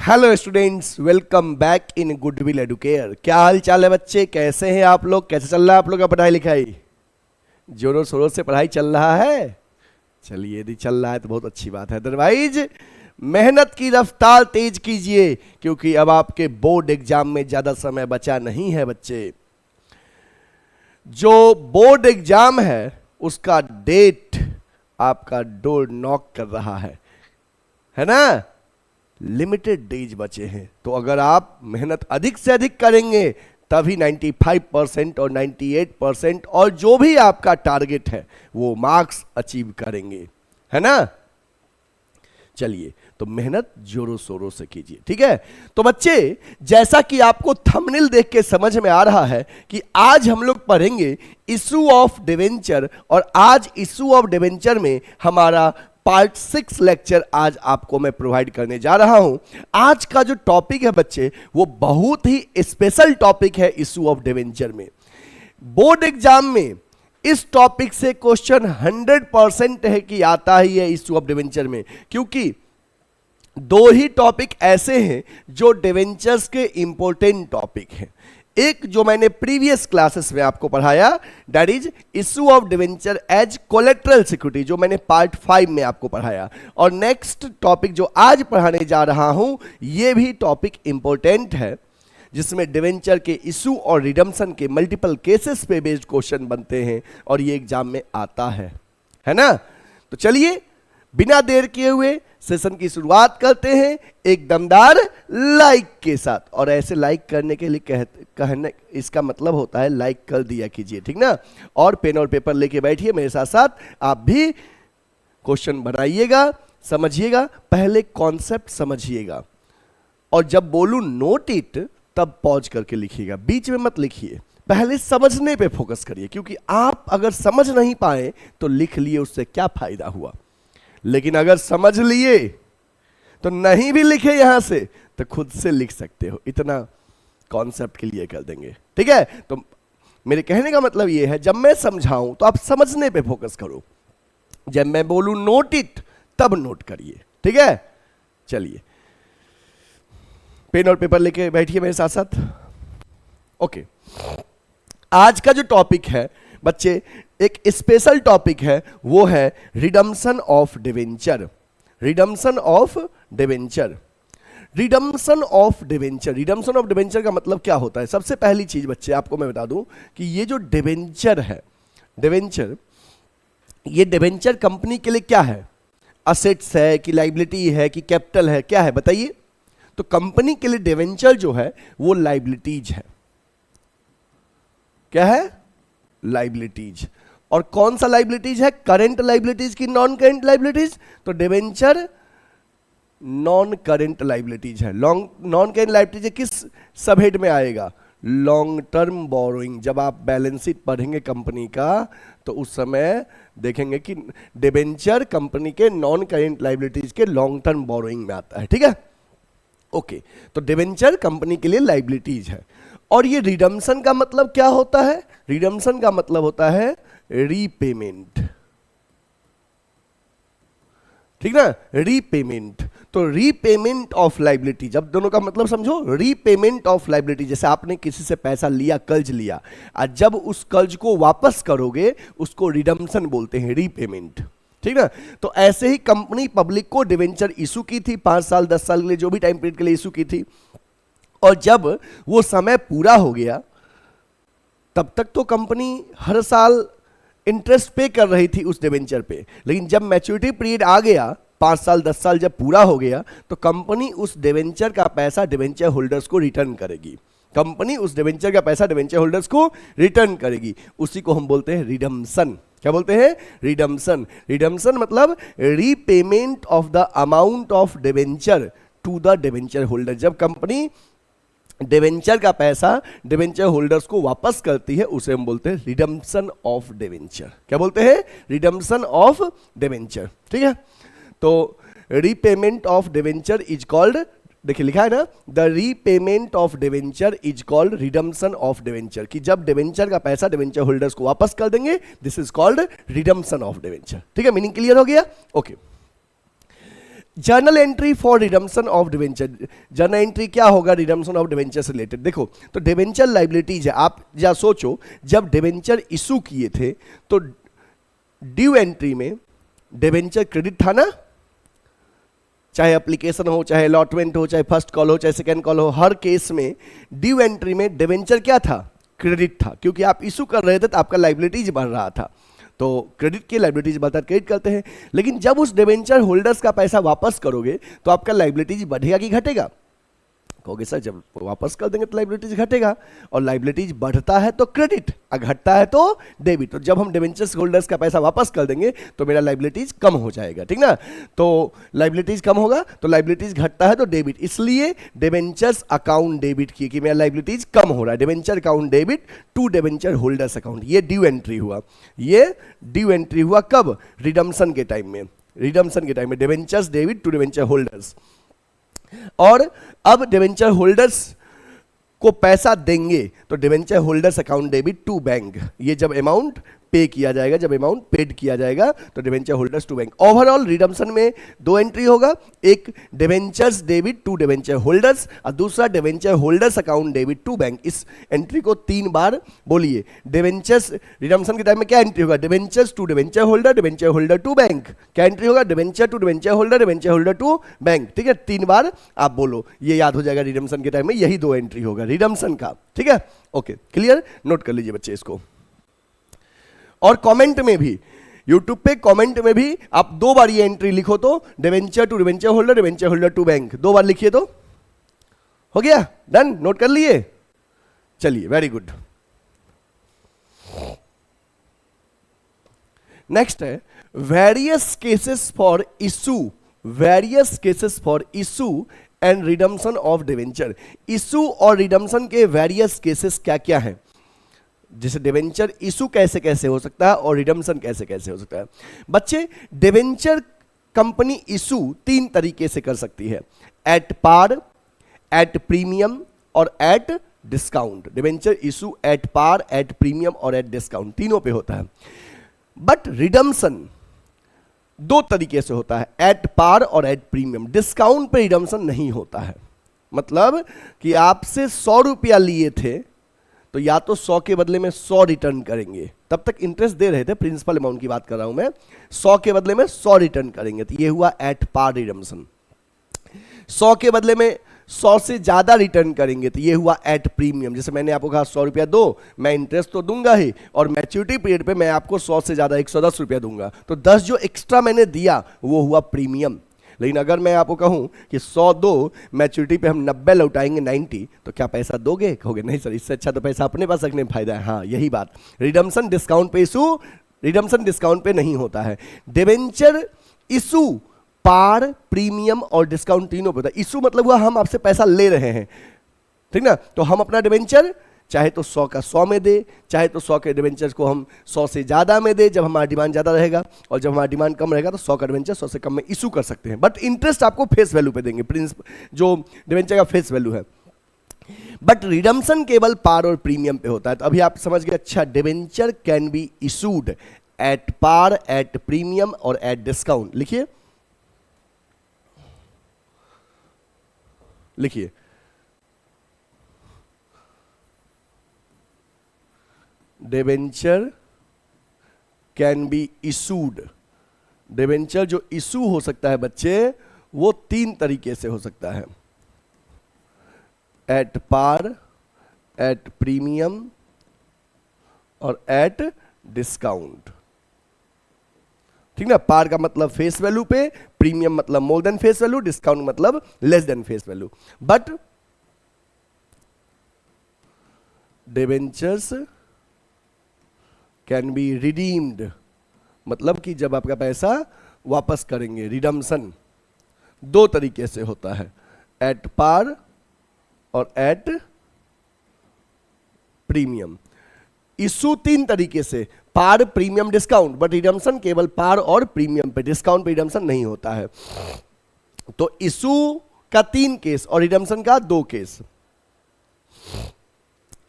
Hello students, welcome back in goodwill Educare. क्या हाल चाल है बच्चे, कैसे हैं आप लोग? कैसे चल रहा है आप लोग का पढ़ाई लिखाई? जोरों शोरों से पढ़ाई चल रहा है? चलिए, यदि चल रहा है तो बहुत अच्छी बात है। अदरवाइज मेहनत की रफ्तार तेज कीजिए, क्योंकि अब आपके बोर्ड एग्जाम में ज्यादा समय बचा नहीं है बच्चे। जो बोर्ड एग्जाम है उसका डेट आपका डोर नॉक कर रहा है ना? लिमिटेड डेज बचे हैं, तो अगर आप मेहनत अधिक से अधिक करेंगे तभी 95% और 98% और जो भी आपका टारगेट है वो मार्क्स अचीव करेंगे, है ना? चलिए, तो मेहनत जोरों शोरों से कीजिए, ठीक है? तो बच्चे, जैसा कि आपको थंबनेल देख के समझ में आ रहा है कि आज हम लोग पढ़ेंगे इशू ऑफ डिवेंचर, और आज इशू ऑफ डिवेंचर में हमारा पार्ट 6 लेक्चर आज आपको मैं प्रोवाइड करने जा रहा हूं। आज का जो टॉपिक है बच्चे, वो बहुत ही स्पेशल टॉपिक है इशू ऑफ डिवेंचर में। बोर्ड एग्जाम में इस टॉपिक से क्वेश्चन 100% है कि आता ही है इशू ऑफ डिवेंचर में, क्योंकि दो ही टॉपिक ऐसे हैं जो डिवेंचर्स के इंपॉर्टेंट टॉपिक हैं। एक जो मैंने प्रीवियस क्लासेस में आपको पढ़ाया, that is issue of debenture as collateral security, जो मैंने पार्ट 5 में आपको पढ़ाया। और नेक्स्ट टॉपिक जो आज पढ़ाने जा रहा हूं, यह भी टॉपिक इंपॉर्टेंट है, जिसमें डिवेंचर के इशू और रिडम्पशन के मल्टीपल केसेस पे बेस्ड क्वेश्चन बनते हैं, और ये एग्जाम में आता है ना? तो चलिए, बिना देर किए हुए सेशन की शुरुआत करते हैं एक दमदार लाइक के साथ। और ऐसे लाइक करने के लिए कहने इसका मतलब होता है लाइक कर दिया कीजिए, ठीक ना? और पेन और पेपर लेके बैठिए मेरे साथ साथ, आप भी क्वेश्चन बनाइएगा, समझिएगा, पहले कॉन्सेप्ट समझिएगा, और जब बोलूं नोट इट तब पॉज करके लिखिएगा, बीच में मत लिखिए। पहले समझने पे फोकस करिए, क्योंकि आप अगर समझ नहीं पाए तो लिख लिए, उससे क्या फायदा हुआ? लेकिन अगर समझ लिए तो नहीं भी लिखे यहां से तो खुद से लिख सकते हो, इतना कॉन्सेप्ट के लिए कर देंगे, ठीक है? तो मेरे कहने का मतलब यह है, जब मैं समझाऊं तो आप समझने पे फोकस करो, जब मैं बोलूं नोट इट तब नोट करिए, ठीक है? चलिए, पेन और पेपर लेके बैठिए मेरे साथ साथ। ओके, आज का जो टॉपिक है बच्चे, एक स्पेशल टॉपिक है, वो है redemption of debenture. Redemption of debenture, redemption of debenture. Redemption of debenture का मतलब क्या होता है? सबसे पहली चीज बच्चे आपको मैं बता दूं कि ये जो डिवेंचर है, डिवेंचर, ये डिवेंचर कंपनी के लिए क्या है? असेट्स है कि लाइबिलिटी है कि कैपिटल है, क्या है बताइए? तो कंपनी के लिए डिवेंचर जो है वो लाइबिलिटीज है। क्या है? लाइबिलिटीज। और कौन सा लाइबिलिटीज है? करंट लाइबिलिटीज की नॉन करंट लाइबिलिटीज? तो डिवेंचर नॉन करंट लाइबिलिटीज है। नॉन करंट लाइबिलिटीज किस सब हेड में आएगा? Long term borrowing. जब आप बैलेंस शीट पढ़ेंगे कंपनी का तो उस समय देखेंगे कि डिवेंचर कंपनी के नॉन करंट लाइबिलिटीज के लॉन्ग टर्म बोरोइंग में आता है, ठीक है? ओके, तो डिवेंचर कंपनी के लिए लाइबिलिटीज है। और ये रिडम्पशन का मतलब क्या होता है? रिडम्पशन का मतलब होता है रीपेमेंट, ठीक ना? रीपेमेंट। तो रीपेमेंट ऑफ लाइबिलिटी, जब दोनों का मतलब समझो, रीपेमेंट ऑफ लाइबिलिटी, जैसे आपने किसी से पैसा लिया, कर्ज लिया, और जब उस कर्ज को वापस करोगे उसको रिडम्पशन बोलते हैं, रीपेमेंट, ठीक ना? तो ऐसे ही कंपनी पब्लिक को डिवेंचर इशू की थी, 5 साल 10 साल के लिए, जो भी टाइम पीरियड के लिए इशू की थी, और जब वो समय पूरा हो गया तब तक तो कंपनी हर साल इंटरेस्ट पे कर रही थी उस डिवेंचर पे, लेकिन जब मैच्योरिटी पीरियड आ गया, 5 साल 10 साल जब पूरा हो गया, तो कंपनी उस डिवेंचर का पैसा डिवेंचर होल्डर्स को रिटर्न करेगी। कंपनी उस डिवेंचर का पैसा डिवेंचर होल्डर्स को रिटर्न करेगी। उसी को हम बोलते हैं रिडम्पशन। क्या बोलते हैं? रिडम्पशन। रिडम्पशन मतलब repayment of the amount of debenture to the debenture holder. जब कंपनी डिवेंचर का पैसा डिवेंचर होल्डर्स को वापस करती है, उसे हम बोलते हैं रिडम्पशन ऑफ डिवेंचर। क्या बोलते हैं? रिडम्पशन ऑफ डिवेंचर, ठीक है? तो repayment of debenture is called, देखिए लिखा है ना, the repayment of debenture is called redemption of debenture, कि जब डिवेंचर का पैसा डिवेंचर होल्डर्स को वापस कर देंगे, this is called redemption of debenture, ठीक है? मीनिंग क्लियर हो गया? Okay. Journal entry for redemption of debenture, journal entry क्या होगा रिडम्पशन ऑफ डिवेंचर से रिलेटेड। देखो तो डिवेंचर लाइबिलिटीज है, आप या सोचो जब डिवेंचर इशू किए थे तो ड्यू एंट्री में डिवेंचर क्रेडिट था ना, चाहे एप्लीकेशन हो, चाहे अलॉटमेंट हो, चाहे फर्स्ट कॉल हो, चाहे सेकेंड कॉल हो, हर केस में ड्यू एंट्री में डिवेंचर क्या था, क्रेडिट था, क्योंकि आप इशू कर रहे थे तो आपका लाइबिलिटीज बढ़ रहा था, तो क्रेडिट की लाइबिलिटीज बढ़ता क्रेडिट करते हैं। लेकिन जब उस डिवेंचर होल्डर्स का पैसा वापस करोगे तो आपका लाइबिलिटीज बढ़ेगा कि घटेगा, कहोगे सर जब वापस कर देंगे तो लाइबिलिटीज घटेगा, और लाइबिलिटीज बढ़ता है तो क्रेडिट और घटता है तो डेबिट। तो जब हम डिवेंचर्स होल्डर्स का पैसा वापस कर देंगे तो मेरा लाइबिलिटीज कम हो जाएगा, ठीक ना। तो लाइबिलिटीज कम होगा तो लाइबिलिटीज घटता है तो डेबिट, इसलिए डिवेंचर्स अकाउंट डेबिट किए कि मेरा लाइबिलिटीज कम हो रहा है, debenture account debit to debenture holders account. ये ड्यू एंट्री हुआ, ये ड्यू एंट्री हुआ कब, रिडम्पशन के टाइम में, रिडम्पशन के टाइम में debentures debit to debenture holders. और अब डिवेंचर होल्डर्स को पैसा देंगे तो debenture holders account debit to bank, ये जब अमाउंट पे किया जाएगा, जब अमाउंट पेड किया जाएगा तो debenture holders to bank. Overall redemption में दो एंट्री होगा, एक debentures debit to debenture holders और दूसरा debenture holders account debit to bank. इस एंट्री को 3 बार बोलिए। डिवेंचर्स रिडम्पशन के टाइम में क्या एंट्री होगा, debentures to debenture holder, debenture holder to bank. क्या एंट्री होगा, debenture to debenture holder, debenture holder to bank, ठीक है। 3 बार आप बोलो, ये याद हो जाएगा। रिडम्पशन के टाइम में यही 2 एंट्री होगा रिडम्पशन का, ठीक है। ओके क्लियर, नोट कर लीजिए बच्चे इसको। और कमेंट में भी, यूट्यूब पे कमेंट में भी आप 2 बार ये एंट्री लिखो तो debenture to debenture holder, debenture holder to bank 2 बार लिखिए तो हो गया, डन, नोट कर लिए। चलिए वेरी गुड। नेक्स्ट है various cases for issue, various cases for issue and redemption of debenture. Issue और रिडम्पशन के वेरियस केसेस क्या क्या हैं, जैसे डिवेंचर इशू कैसे कैसे हो सकता है और रिडम्पशन कैसे कैसे हो सकता है। बच्चे डिवेंचर कंपनी इशू 3 तरीके से कर सकती है, एट पार, एट प्रीमियम और at discount. Debenture issue at par, at premium और एट डिस्काउंट, तीनों पे होता है। बट रिडम्पशन 2 तरीके से होता है, एट पार और एट प्रीमियम। डिस्काउंट पे रिडम्पशन नहीं होता है, मतलब कि आपसे 100 रुपया लिए थे तो या तो 100 के बदले में 100 रिटर्न करेंगे, तब तक इंटरेस्ट दे रहे थे, प्रिंसिपल अमाउंट की बात कर रहा हूं मैं, 100 के बदले में 100 रिटर्न करेंगे, तो ये हुआ एट पार रिडम्पशन। 100 के बदले में 100 से ज्यादा रिटर्न करेंगे तो ये हुआ एट प्रीमियम। जैसे मैंने आपको कहा 100 रुपया दो, मैं इंटरेस्ट तो दूंगा ही और मैच्योरिटी पीरियड पे मैं आपको 100 से ज्यादा 110 रुपया दूंगा, तो 10 जो एक्स्ट्रा मैंने दिया वो हुआ प्रीमियम। लेकिन अगर मैं आपको कहूं कि 100 दो, मैच्योरिटी पे हम 90 लौटाएंगे 90, तो क्या पैसा दोगे, कहोगे नहीं सर इससे अच्छा तो पैसा अपने पास रखने में फायदा है। हाँ यही बात, रिडम्पशन डिस्काउंट पे इशू, रिडम्पशन डिस्काउंट पे नहीं होता है। डिवेंचर इशू पार, प्रीमियम और डिस्काउंट तीनों पे होता है। इशू मतलब हुआ हम आपसे पैसा ले रहे हैं, ठीक ना, तो हम अपना डिवेंचर चाहे तो 100 का 100 में दे, चाहे तो 100 के डिवेंचर्स को हम 100 से ज़्यादा में दे जब हमारा डिमांड ज़्यादा रहेगा, और जब हमारा डिमांड कम रहेगा तो 100 का डिवेंचर 100 से कम में इशू कर सकते हैं। बट इंटरेस्ट आपको फेस वैल्यू पे देंगे, जो डिवेंचर का फेस वैल्यू है। बट रिडम्पशन केवल पार और प्रीमियम पे होता है। तो अभी आप समझ गए, अच्छा debenture can be issued at par, at premium और एट डिस्काउंट। लिखिए लिखिए, debenture can be issued, debenture जो इशू हो सकता है बच्चे वो 3 तरीके से हो सकता है, एट पार, एट प्रीमियम और एट डिस्काउंट, ठीक ना। पार का मतलब फेस वैल्यू पे, प्रीमियम मतलब more than face value, discount मतलब less than face value. But debentures can be redeemed, मतलब कि जब आपका पैसा वापस करेंगे, रिडम्पशन 2 तरीके से होता है, एट पार और एट प्रीमियम। इशू 3 तरीके से, पार, प्रीमियम, डिस्काउंट, बट रिडम्पशन केवल पार और प्रीमियम पे, डिस्काउंट पे रिडम्पशन नहीं होता है। तो इशू का 3 केस और रिडम्पशन का 2 केस,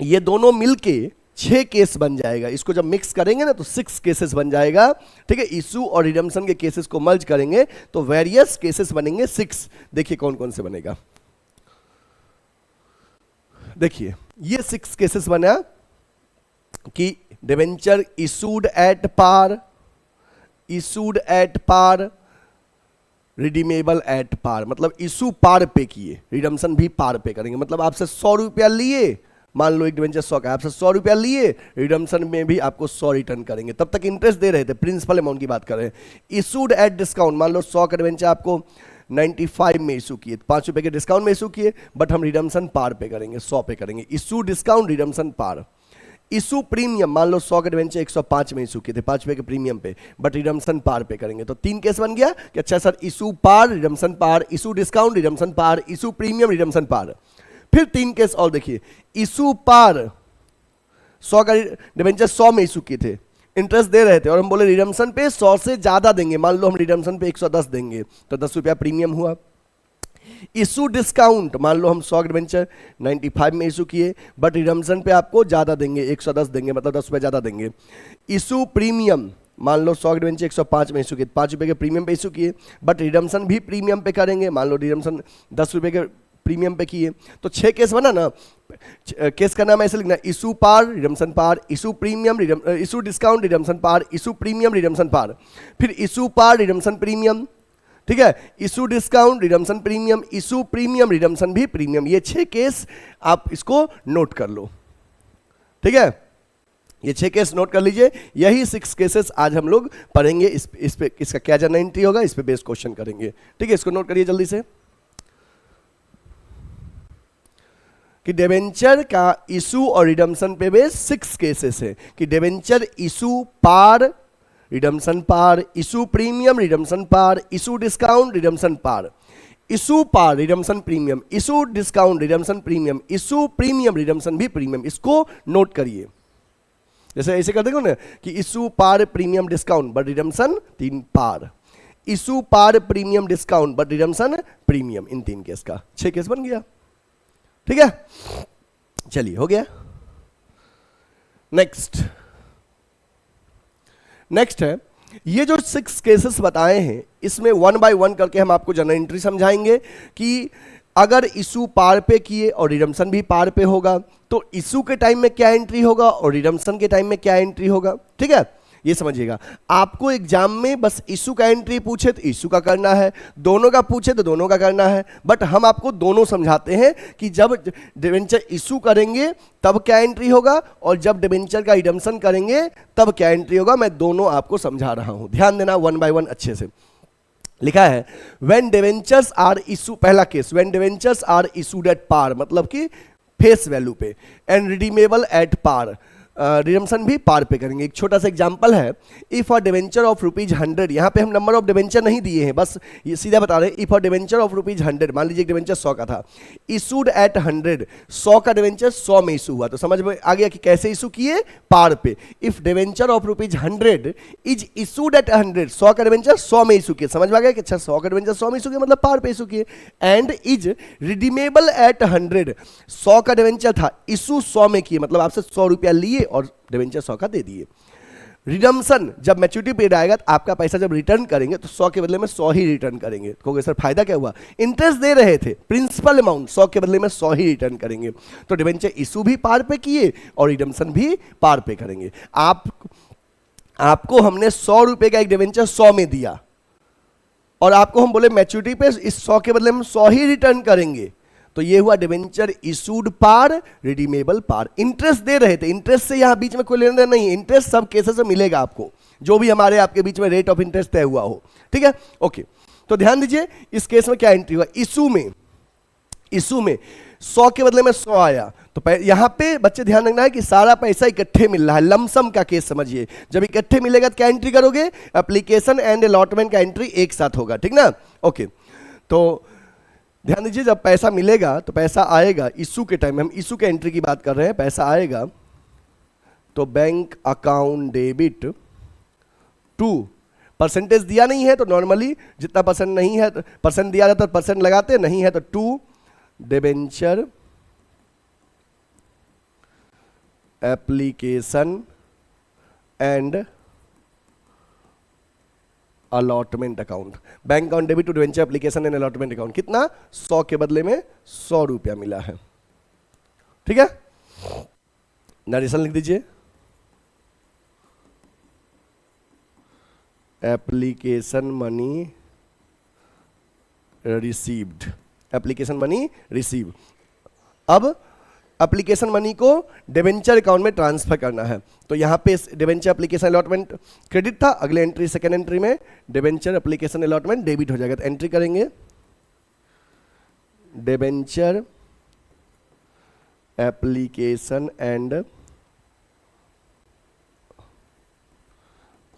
ये दोनों मिलके 6 केस बन जाएगा। इसको जब मिक्स करेंगे ना तो 6 केसेस बन जाएगा, ठीक है। इशू और रिडम्पशन के केसेस को मर्ज करेंगे तो वेरियस केसेस बनेंगे 6। देखिए कौन कौन से बनेगा। देखिए ये 6 केसेस बना कि debenture issued at par, issued at par, redeemable at par, मतलब इशू पार पे किए, रिडम्पशन भी पार पे करेंगे। मतलब आपसे 100 रुपया लिए, मान लो एक डिबेंचर 100 का, आपसे 100 रुपया लिए, रिडम्पशन में भी आपको 100 रिटर्न करेंगे। तब तक इंटरेस्ट दे रहे थे, प्रिंसिपल अमाउंट की बात कर रहे हैं। इशूड एट डिस्काउंट, मान लो 100 का डिबेंचर आपको 95 में इशू किए, 5 रुपए के डिस्काउंट में इशू किए, बट हम रिडम्पशन पार पे करेंगे, 100 पे करेंगे। Issue discount, redemption par. Issue premium, मान लो 100 के डिबेंचर 105 में इशू किए थे 5 रुपए के प्रीमियम पे, बट रिडम्पशन पार पे करेंगे। तो 3 केस बन गया कि अच्छा sir issue par, redemption par, issue discount, redemption par, issue premium, redemption par. फिर 3 केस और देखिए, इशू पार 100 का डिबेंचर 100 में इशू किए थे, इंटरेस्ट दे रहे थे और हम बोले रिडम्पशन पे 100 से ज्यादा देंगे, मान लो हम रिडम्पशन पे 110 देंगे तो 10 रुपया प्रीमियम हुआ। इशू डिस्काउंट, मान लो हम 100 डिबेंचर 95 में इशू किए, बट रिडम्पशन पे आपको ज्यादा देंगे, 110 देंगे, मतलब 10 रुपये ज्यादा देंगे। इशू प्रीमियम, मान लो 100 डिबेंचर 105 में इशू किए, 5 रुपए के प्रीमियम पे इशू किए, बट रिडम्पशन भी प्रीमियम पे करेंगे, मान लो रिडम्पशन 10 रुपए के प्रीमियम पे किए। तो 6 केस बना ना। केस का नाम ऐसे लिखना, issue par, redemption par, issue premium, issue discount, redemption par, issue premium, redemption par, फिर इशू पार, रिडम्पशन प्रीमियम, ठीक है, issue discount, redemption premium, issue premium, redemption भी प्रीमियम। ये 6 केस आप इसको नोट कर लो, ठीक है। ये 6 केस नोट कर लीजिए। यही 6 केसेस आज हम लोग पढ़ेंगे। इस पे इसका क्या जनरल एंट्री होगा, इस पे बेस क्वेश्चन करेंगे, ठीक है। इसको नोट करिए जल्दी से कि डिबेंचर का इशू और रिडम्पशन पे बेस 6 केसेस है कि debenture issue par, redemption par, issue premium, redemption par, issue discount, redemption par, issue par, redemption premium, issue discount, redemption premium, issue premium, redemption भी प्रीमियम। इसको नोट करिए। जैसे ऐसे कर देंगे ना कि issue par, premium, discount, but redemption 3 par, issue par, premium, discount, but redemption premium. इन 3 केस का 6 केस बन गया, ठीक है। चलिए हो गया। नेक्स्ट है, ये जो 6 केसेस बताए हैं इसमें 1 बाय 1 करके हम आपको जनरल एंट्री समझाएंगे कि अगर इशू पार पे किए और रिडम्पशन भी पार पे होगा तो इशू के टाइम में क्या एंट्री होगा और रिडम्पशन के टाइम में क्या एंट्री होगा, ठीक है। ये समझिएगा। आपको एग्जाम में बस इशू का एंट्री पूछे तो इशू का करना है, दोनों का पूछे तो दोनों का करना है, बट हम आपको दोनों समझाते हैं कि जब डिबेंचर इशू करेंगे तब क्या एंट्री होगा और जब डिबेंचर का रिडम्पशन करेंगे तब क्या एंट्री होगा। मैं दोनों आपको समझा रहा हूं, ध्यान देना 1 बाय 1 अच्छे से। लिखा है व्हेन डिबेंचर्स आर इशू, पहला case, when debentures are issued at par, मतलब कि फेस वैल्यू पे, and redeemable at par, redemption भी पार पे करेंगे। एक छोटा सा एग्जांपल है, इफ अ डिबेंचर ऑफ ₹100, यहाँ पे हम नंबर ऑफ डिबेंचर नहीं दिए हैं, बस ये सीधा बता रहे हैं। इफ अ डिबेंचर ऑफ ₹100, मान लीजिए डिबेंचर 100 का था, इशूड एट 100, 100 का डिबेंचर 100 में इशू हुआ, तो समझ में आ गया कि कैसे इशू किए, पार पे। If debenture of ₹100 is issued at 100, 100 का डिबेंचर 100 में इशू किए, समझ में आ गया कि अच्छा 100 का डिबेंचर 100 में इशू किया मतलब पार पे इशू किए। एंड इज रिडीमेबल एट 100, 100 का डिबेंचर था, इशू 100 में किए, मतलब आपसे 100 रुपया लिए और डिबेंचर 100 का दे दिए। रिडम्पशन, जब मैच्योरिटी पीरियड आएगा तो आपका पैसा जब रिटर्न करेंगे तो 100 के बदले में 100 ही रिटर्न करेंगे। कहोगे सर फायदा क्या हुआ, इंटरेस्ट दे रहे थे, प्रिंसिपल अमाउंट 100 के बदले में 100 ही रिटर्न करेंगे। तो डिबेंचर इशू भी पार पे किए और रिडम्पशन भी पार पे करेंगे। आपको हमने 100 रुपए का एक डिबेंचर 100 में दिया और आपको हम बोले मैच्योरिटी पे इस 100 के बदले में 100 ही रिटर्न करेंगे, तो ये हुआ डिबेंचर इशूड पार, रिडीमेबल पार। इंटरेस्ट दे रहे थे, इंटरेस्ट से यहां बीच में कोई लेना देना नहीं है, इंटरेस्ट सब केसेस में मिलेगा आपको, जो भी हमारे आपके बीच में रेट ऑफ इंटरेस्ट तय हुआ हो, ठीक है। ओके, तो ध्यान दीजिए इस केस में क्या एंट्री हुआ। इशू में 100 के बदले में 100 आया, तो यहां पे बच्चे ध्यान रखना है कि सारा पैसा इकट्ठे मिल रहा है, लमसम का केस समझिए। जब इकट्ठे मिलेगा तो क्या एंट्री करोगे, एप्लीकेशन एंड अलॉटमेंट का एंट्री एक साथ होगा, ठीक ना। ओके, तो ध्यान दीजिए जब पैसा मिलेगा तो पैसा आएगा इशू के टाइम में, हम इशू के एंट्री की बात कर रहे हैं, पैसा आएगा तो bank account debit to, percentage दिया नहीं है तो नॉर्मली जितना परसेंट नहीं है परसेंट दिया जाता है परसेंट लगाते, नहीं है तो to debenture application and allotment account, bank account debit to debenture application and allotment account, कितना 100 के बदले में 100 रुपया मिला है। ठीक है, नरेशन लिख दीजिए, application money received, application money receive. अब एप्लीकेशन मनी को डिवेंचर अकाउंट में ट्रांसफर करना है, तो यहां पे डिवेंचर एप्लीकेशन अलॉटमेंट क्रेडिट था, अगले एंट्री सेकेंड एंट्री में डिवेंचर एप्लीकेशन अलॉटमेंट डेबिट हो जाएगा, तो एंट्री करेंगे debenture application and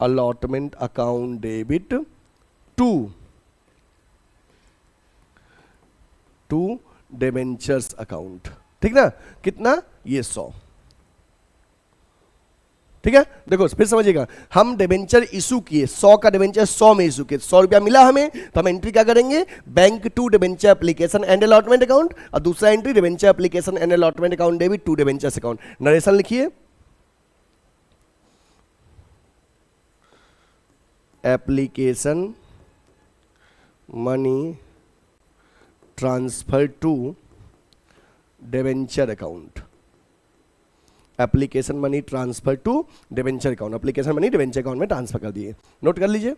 allotment account debit to debentures account. ठीक ना, कितना, ये 100। ठीक है, देखो फिर समझिएगा, हम डिवेंचर इशू किए, 100 का डिवेंचर 100 में इशू किए, 100 रुपया मिला हमें, तो हम एंट्री क्या करेंगे, bank to debenture application and allotment account, और दूसरा entry debenture application and allotment account debit to debentures account. Narration लिखिए, application money transfer to debenture account, application money transfer to debenture account, application money debenture account में transfer कर दिए। Note कर लीजिए,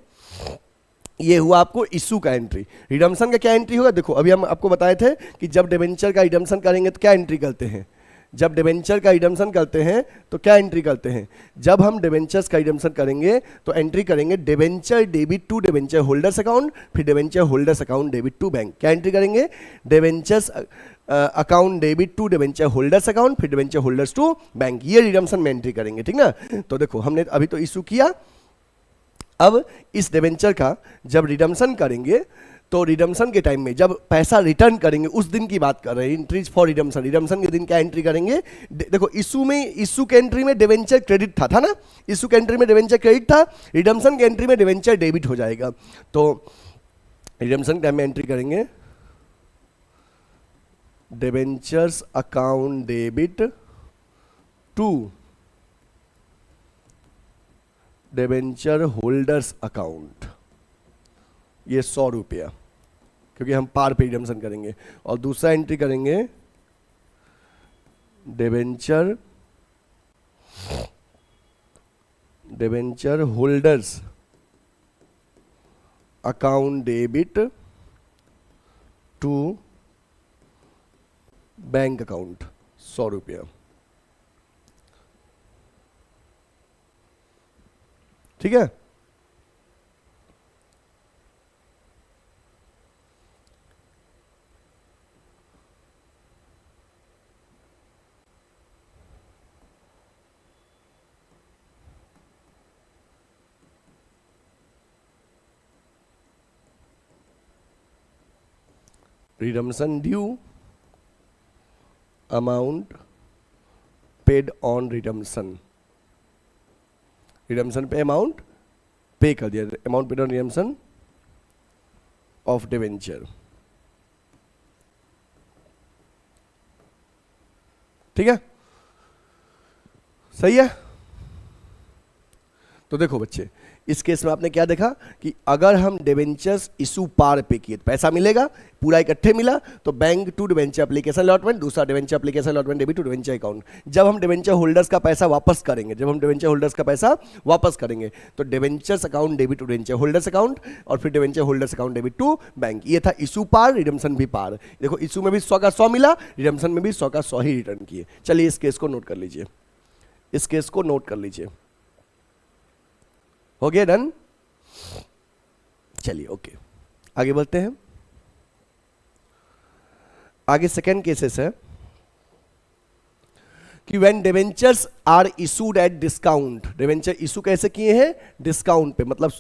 ये हुआ आपको इशू का एंट्री। रिडम्पशन का क्या एंट्री होगा, देखो अभी हम आपको बताए थे कि जब डिवेंचर का रिडम्पशन करेंगे तो क्या एंट्री करते हैं, जब डिवेंचर का रिडम्पशन करते हैं तो क्या एंट्री करते हैं, जब हम डिवेंचर्स का रिडम्पशन करेंगे तो एंट्री करेंगे debenture debit to debenture holders account, फिर debenture holders account debit to bank. क्या एंट्री करेंगे, debentures account debit to debenture holders account, फिर डिवेंचर होल्डर्स टू बैंक, ये रिडम्पशन में एंट्री करेंगे। ठीक ना, तो देखो हमने अभी तो इशू किया, अब इस डिवेंचर का जब रिडम्पशन करेंगे तो रिडम्पशन के टाइम में जब पैसा रिटर्न करेंगे उस दिन की बात कर रहे हैं, एंट्रीज फॉर रिडम्पशन, रिडम्पशन के दिन क्या एंट्री करेंगे, देखो इशू के एंट्री में डिवेंचर क्रेडिट था ना, इशू के एंट्री में डिवेंचर क्रेडिट था, रिडम्पशन के एंट्री में डिवेंचर डेबिट हो जाएगा। तो रिडम्पशन के टाइम में एंट्री करेंगे debentures account debit to debenture holders account, ये 100 रुपया, क्योंकि हम पार पे रिडम्पशन करेंगे, और दूसरा एंट्री करेंगे debenture holders account debit to bank account, 100 रुपया। ठीक है, redemption due amount paid on redemption, redemption पे अमाउंट पे कर दिया, amount paid on redemption of debenture. ठीक है, सही है। तो देखो बच्चे, इस केस में आपने क्या देखा कि अगर हम डिवेंचर्स इशू पार पे किए तो पैसा मिलेगा, पूरा इकट्ठे मिला, तो bank to debenture application allotment, दूसरा debenture application allotment debit to debenture account. जब हम डिवेंचर होल्डर्स का पैसा वापस करेंगे, जब हम डिवेंचर होल्डर्स का पैसा वापस करेंगे तो debentures account debit to debenture holders account, और फिर debenture holders account debit to bank. ये था इशू पार, रिडम्पशन भी पार। देखो इशू में भी 100 का 100 मिला, रिडम्पशन में भी 100 का 100 ही रिटर्न किए। चलिए इस केस को नोट कर लीजिए, इस केस को नोट कर लीजिए। हो गया डन? चलिए ओके, आगे बढ़ते हैं। आगे सेकेंड केसेस है कि when debentures are issued at discount, debenture issue कैसे किए हैं, डिस्काउंट पे, मतलब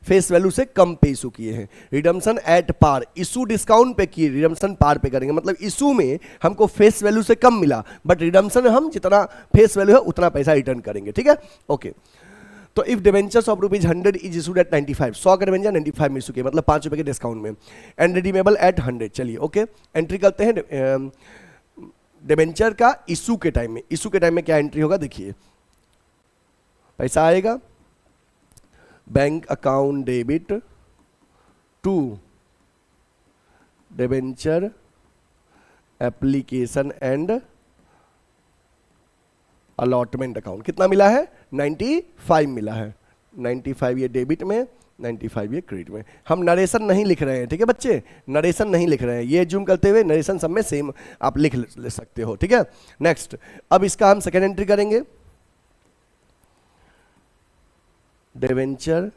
फेस वैल्यू से कम पे इशू किए हैं। Redemption at par, issue discount पे किए, रिडम्पशन पार पे करेंगे, मतलब इशू में हमको फेस वैल्यू से कम मिला, बट रिडम्पशन हम जितना फेस वैल्यू है उतना पैसा रिटर्न करेंगे। ठीक है, ओके। तो if debentures of ₹100 is issued eight 95, 100 का डिवेंचर 95 में इशू किया, मतलब ₹5 के डिस्काउंट में, एंड रिडीमेबल एट 100। चलिए ओके, एंट्री करते हैं डिबेंचर का इशू के टाइम में, इशू के टाइम में क्या एंट्री होगा देखिए, पैसा आएगा bank account debit to debenture application and allotment account. कितना मिला है? 95 मिला है। 95 ये डेबिट में, 95 ये क्रेडिट में। हम नरेशन नहीं लिख रहे हैं, ठीक है बच्चे, नरेशन नहीं लिख रहे हैं, ये जूम करते हुए नरेशन सब में सेम आप लिख ले सकते हो, ठीक है। नेक्स्ट, अब इसका हम सेकेंड एंट्री करेंगे, debenture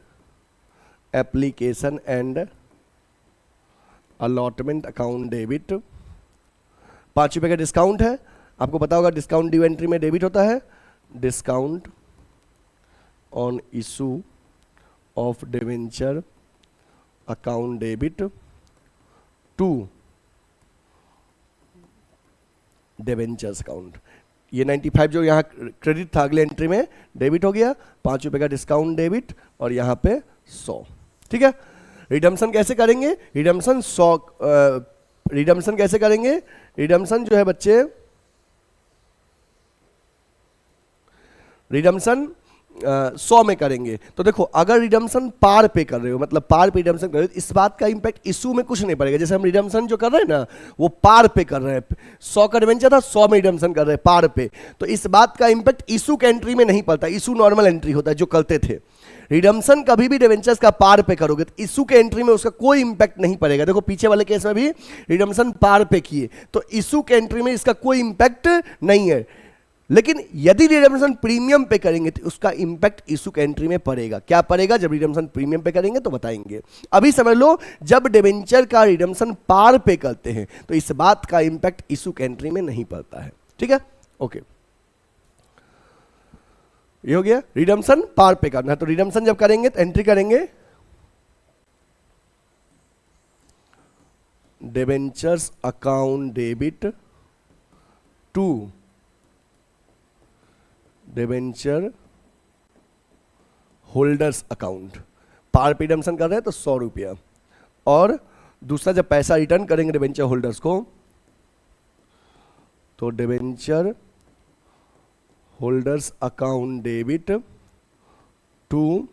application and allotment account debit. 5 रुपये का डिस्काउंट है, आपको पता होगा डिस्काउंट ड्यू एंट्री में डेबिट होता है। Discount on issue of debenture account debit to debentures account. ये 95 जो यहाँ क्रेडिट था अगले एंट्री में डेबिट हो गया, 5 रुपये का डिस्काउंट डेबिट और यहाँ पे 100, ठीक है। रिडम्पशन कैसे करेंगे? रिडम्पशन 100, रिडम्पशन कैसे करेंगे? रिडम्पशन जो है बच्चे, रिडम्पशन 100 में करेंगे। तो देखो अगर रिडम्पशन पार पे कर रहे हो, मतलब पार पे रिडम्पशन कर रहे हो, इस बात का इंपैक्ट इशू में कुछ नहीं पड़ेगा। जैसे हम रिडम्पशन जो कर रहे हैं ना, वो पार पे कर रहे हैं, 100 का डिवेंचर था, 100 में रिडम्पशन कर रहे हैं पार पे, तो इस बात का इंपैक्ट इशू के एंट्री में नहीं पड़ता। इशू नॉर्मल एंट्री होता है जो करते थे। रिडम्पशन कभी भी डिवेंचर्स का पार पे करोगे तो इशू के एंट्री में उसका कोई इंपैक्ट नहीं पड़ेगा। देखो पीछे वाले केस में भी रिडम्पशन पार पे किए तो इशू के एंट्री में इसका कोई इंपैक्ट नहीं है। लेकिन यदि रिडम्पशन प्रीमियम पे करेंगे तो उसका इंपैक्ट इशू के एंट्री में पड़ेगा। क्या पड़ेगा? जब रिडम्पशन प्रीमियम पे करेंगे तो बताएंगे। अभी समझ लो, जब डिवेंचर का रिडम्पशन पार पे करते हैं तो इस बात का इंपैक्ट इशू के एंट्री में नहीं पड़ता है, ठीक है। ओके, ये हो गया। रिडम्पशन पार पे करना है तो रिडम्पशन जब करेंगे तो एंट्री करेंगे debentures account debit to debenture holders account. Par पे रिडम्पशन कर रहे हैं तो 100 रुपया, और दूसरा जब पैसा रिटर्न करेंगे डिवेंचर होल्डर्स को तो debenture holders account debit to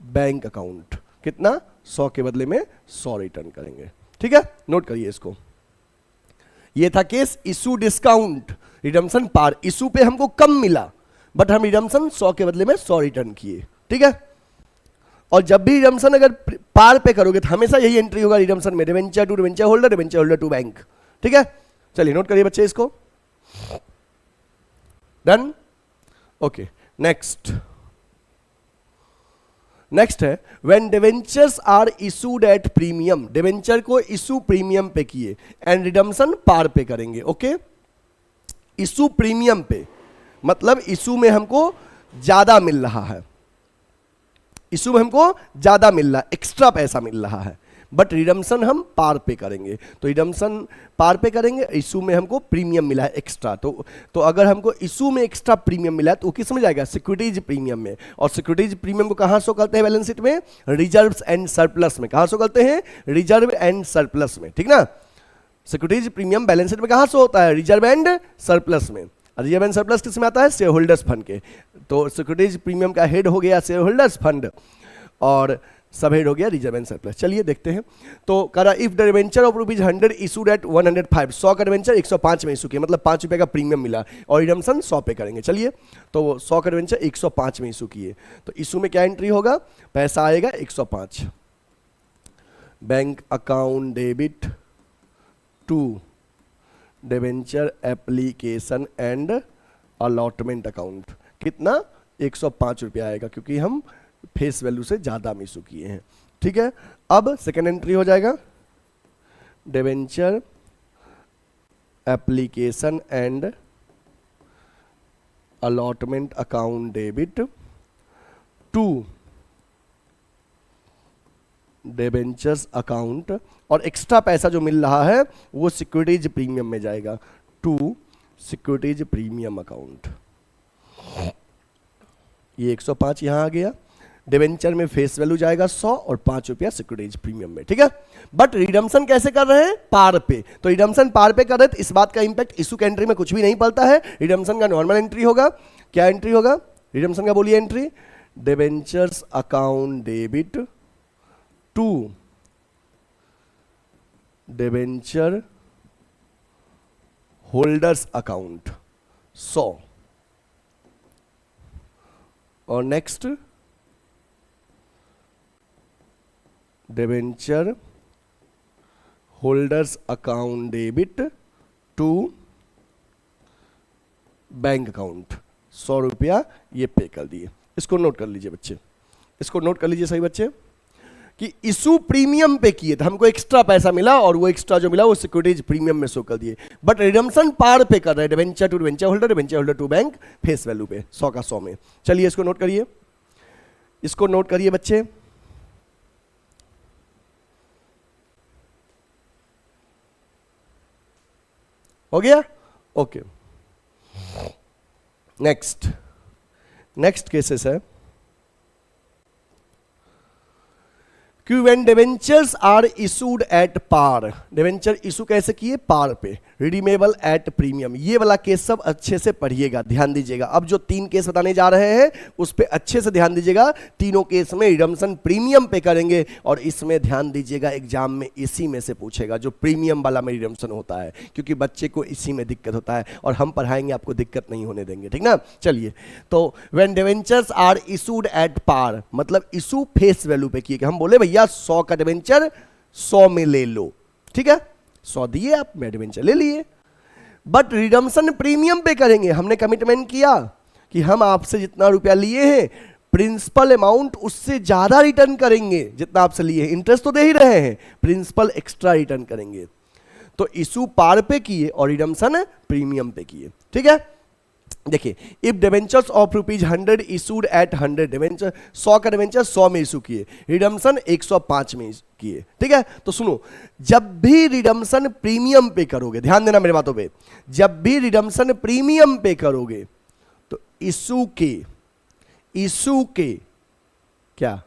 bank account. कितना? 100 के बदले में 100 रिटर्न करेंगे, ठीक है। नोट करिए इसको। ये था case issue discount, redemption par. Issue पे हमको कम मिला बट हम रिडम्पशन 100 के बदले में 100 रिटर्न किए, ठीक है। और जब भी रिडम्पशन अगर पार पे करोगे तो हमेशा यही एंट्री होगा रिडम्पशन में, debenture to debenture holder, debenture holder to bank, ठीक है। चलिए नोट करिए बच्चे इसको। डन? ओके, नेक्स्ट है when debentures are issued at premium. Debenture को इशू प्रीमियम पे किए एंड रिडम्पशन पार पे करेंगे, ओके। इशू प्रीमियम पे मतलब इशू में हमको ज्यादा मिल रहा है, इशू में हमको ज्यादा मिल रहा है, एक्स्ट्रा पैसा मिल रहा है, बट रिडम्पशन हम पार पे करेंगे। तो रिडम्पशन पार पे करेंगे, इशू में हमको प्रीमियम मिला है एक्स्ट्रा। तो अगर हमको इशू में एक्स्ट्रा प्रीमियम मिला है तो किस में जाएगा? सिक्योरिटीज प्रीमियम में। और सिक्योरिटीज प्रीमियम को कहां शो करते हैं बैलेंस शीट में? रिजर्व्स एंड सरप्लस में। कहां शो करते हैं? रिजर्व एंड सरप्लस में, ठीक ना। सिक्योरिटीज प्रीमियम बैलेंस शीट में कहां शो होता है? रिजर्व एंड सरप्लस में। रिजर्व एंड सरप्लस किस में आता है? शेयर होल्डर्स फंड के। तो सिक्योरिटीज प्रीमियम का हेड हो गया शेयर होल्डर्स फंड और सब हेड हो गया रिजर्व एंड सरप्लस। चलिए देखते हैं। तो करा if the debenture of ₹100 issued at 105, 100 का डिवेंचर 105 में इशू किया, मतलब 5 रुपये का प्रीमियम मिला और रिडम्पशन 100 पे करेंगे। चलिए, तो 100 का डिवेंचर 105 में इशू किए तो इशू में क्या एंट्री होगा? पैसा आएगा 105, bank account debit to debenture application and allotment account. कितना? 105 रुपया आएगा क्योंकि हम फेस वैल्यू से ज्यादा में इशू किए हैं, ठीक है। अब सेकेंड एंट्री हो जाएगा debenture application and allotment account debit to debentures account, और एक्स्ट्रा पैसा जो मिल रहा है वो सिक्योरिटीज प्रीमियम में जाएगा, टू सिक्योरिटीज प्रीमियम अकाउंट। ये 105 यहां आ गया। डिवेंचर में फेस वैल्यू जाएगा 100 और 5 रुपया सिक्योरिटीज प्रीमियम में, ठीक है। बट रिडम्पशन कैसे कर रहे हैं? पार पे। तो रिडम्पशन पार पे कर रहे हैं तो इस बात का इंपैक्ट इशू के एंट्री में कुछ भी नहीं पड़ता है। रिडम्पशन का नॉर्मल एंट्री होगा। क्या एंट्री होगा रिडम्पशन का? बोलिए entry. Debentures account debit to debenture holders account 100 और next debenture holders account debit to bank account 100 रुपया ये पे कर दिए। इसको नोट कर लीजिए बच्चे, इसको नोट कर लीजिए सही बच्चे कि इशू प्रीमियम पे किए थे, हमको एक्स्ट्रा पैसा मिला और वो एक्स्ट्रा जो मिला वो सिक्योरिटीज प्रीमियम में शो कर दिए। बट रिडम्पशन पार पे कर रहे हैं, debenture to debenture holder to bank face value पे 100 का 100 में। चलिए इसको नोट करिए, इसको नोट करिए बच्चे। हो गया? ओके। नेक्स्ट केसेस है कि when debentures are issued at par, debenture issue कैसे किए? पार पे। रिडीमेबल एट प्रीमियम, ये वाला केस सब अच्छे से पढ़िएगा, ध्यान दीजिएगा। अब जो 3 केस बताने जा रहे हैं उस पे अच्छे से ध्यान दीजिएगा। तीनों केस में रिडम्पशन प्रीमियम पे करेंगे और इसमें ध्यान दीजिएगा एग्जाम में इसी में से पूछेगा, जो प्रीमियम वाला में रिडम्पशन होता है, क्योंकि बच्चे को इसी में दिक्कत होता है और हम पढ़ाएंगे, आपको दिक्कत नहीं होने देंगे, ठीक ना। चलिए, तो when debentures are issued at par मतलब इशू फेस वैल्यू पे किए। हम बोले भैया 100 का डिवेंचर 100 में ले लो, ठीक है, 100 दिए आप, मैं डिवेंचर ले लिए। बट रिडम्पशन प्रीमियम पे करेंगे। हमने कमिटमेंट किया कि हम आपसे जितना रुपया लिए हैं प्रिंसिपल अमाउंट उससे ज्यादा रिटर्न करेंगे जितना आपसे लिए हैं। इंटरेस्ट तो दे ही रहे हैं, प्रिंसिपल एक्स्ट्रा रिटर्न करेंगे। तो इशू पार पे किए और रिडम्पशन प्रीमियम पे किए, ठीक है। देखिए, if debentures of ₹100 issued at 100, debenture 100 का डिवेंचर 100 में इशू किए, रिडम्पशन 105 में किए, ठीक है। तो सुनो, जब भी रिडम्पशन प्रीमियम पे करोगे, ध्यान देना मेरे बातों पे, जब भी रिडम्पशन प्रीमियम पे करोगे तो इशू के क्या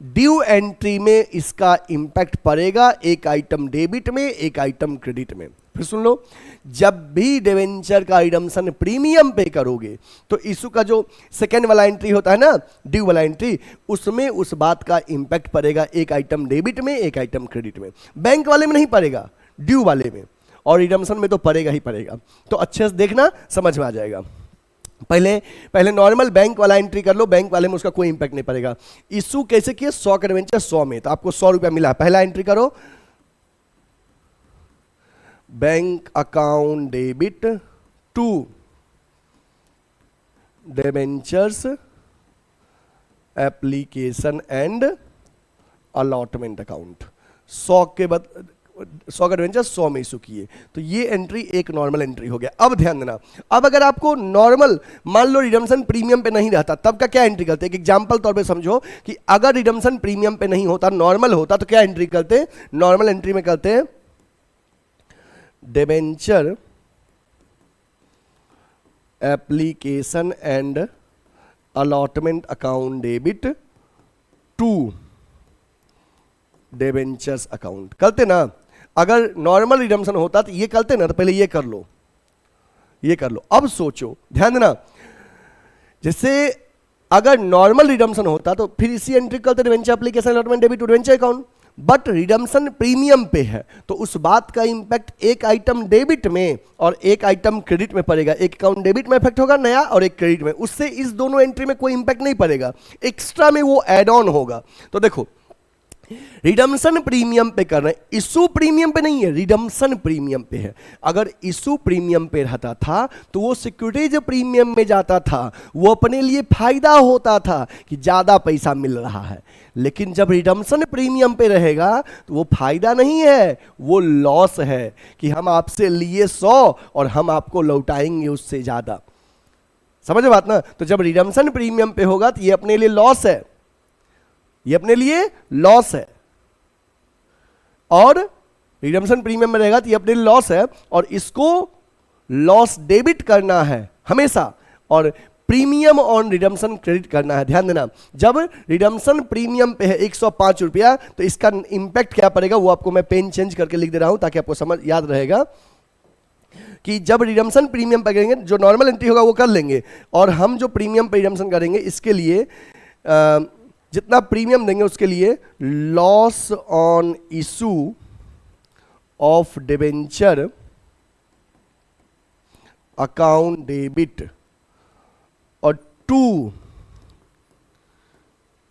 ड्यू एंट्री में इसका इंपैक्ट पड़ेगा, एक आइटम डेबिट में एक आइटम क्रेडिट में। फिर सुन लो, जब भी डिवेंचर का रिडम्पशन प्रीमियम पे करोगे तो इशू का जो सेकेंड वाला एंट्री होता है ना, ड्यू वाला एंट्री, उसमें उस बात का इंपैक्ट पड़ेगा, एक आइटम डेबिट में एक आइटम क्रेडिट में। बैंक वाले में नहीं पड़ेगा, ड्यू वाले में, और रिडम्पशन में तो पड़ेगा ही पड़ेगा। तो अच्छे से देखना, समझ में आ जाएगा। पहले नॉर्मल बैंक वाला एंट्री कर लो, बैंक वाले में उसका कोई इंपैक्ट नहीं पड़ेगा। इशू कैसे किए? 100 का डिवेंचर 100 में, तो आपको 100 रुपया मिला। पहला एंट्री करो, bank account debit to debentures application and allotment account. 100 का डिवेंचर 100 में इशू किए, तो ये एंट्री एक नॉर्मल एंट्री हो गया। अब ध्यान देना, अब अगर आपको नॉर्मल मान लो रिडम्पशन प्रीमियम पे नहीं रहता, तब का क्या एंट्री करते? एक एग्जांपल तौर पे समझो कि अगर रिडम्पशन प्रीमियम पे नहीं होता, नॉर्मल होता, तो क्या एंट्री करते? नॉर्मल एंट्री में करते हैं debenture application and allotment account debit to debentures account करते ना। अगर नॉर्मल रिडम्पशन होता तो ये करते ना, तो पहले ये कर लो, ये कर लो। अब सोचो, ध्यान देना, जैसे अगर नॉर्मल रिडम्पशन होता तो फिर इसी एंट्री करते, debenture application allotment debit to debenture account. But redemption premium पे है तो उस बात का इंपैक्ट एक आइटम डेबिट में और एक आइटम क्रेडिट में पड़ेगा। एक अकाउंट डेबिट में इफेक्ट होगा नया और एक क्रेडिट में, उससे इस दोनों एंट्री में कोई इंपैक्ट नहीं पड़ेगा, एक्स्ट्रा में वो एड ऑन होगा। तो देखो, रिडम्पशन प्रीमियम पे कर रहे हैं, इशू प्रीमियम पे नहीं है, रिडम्पशन प्रीमियम पे है। अगर इशू प्रीमियम पे रहता था तो वो सिक्योरिटीज प्रीमियम में जाता था, वो अपने लिए फायदा होता था कि ज्यादा पैसा मिल रहा है। लेकिन जब रिडम्पशन प्रीमियम पे रहेगा तो वो फायदा नहीं है, वो लॉस है कि हम आपसे लिए 100 और हम आपको लौटाएंगे उससे ज्यादा। समझे बात ना? तो जब रिडम्पशन प्रीमियम पे होगा तो ये अपने लिए लॉस है, ये अपने लिए लॉस है, और रिडम्पशन प्रीमियम में रहेगा तो ये अपने लिए लॉस है, और इसको लॉस डेबिट करना है हमेशा, और प्रीमियम ऑन रिडम्पशन क्रेडिट करना है। ध्यान देना, जब रिडम्पशन प्रीमियम पे है 105 रुपया, तो इसका इंपैक्ट क्या पड़ेगा वो आपको मैं पेन चेंज करके लिख दे रहा हूं ताकि आपको समझ याद रहेगा कि जब रिडम्पशन प्रीमियम पे करेंगे, जो नॉर्मल एंट्री होगा वो कर लेंगे, और हम जो प्रीमियम पे रिडम्पशन करेंगे इसके लिए जितना प्रीमियम देंगे उसके लिए loss on issue of debenture account debit और 2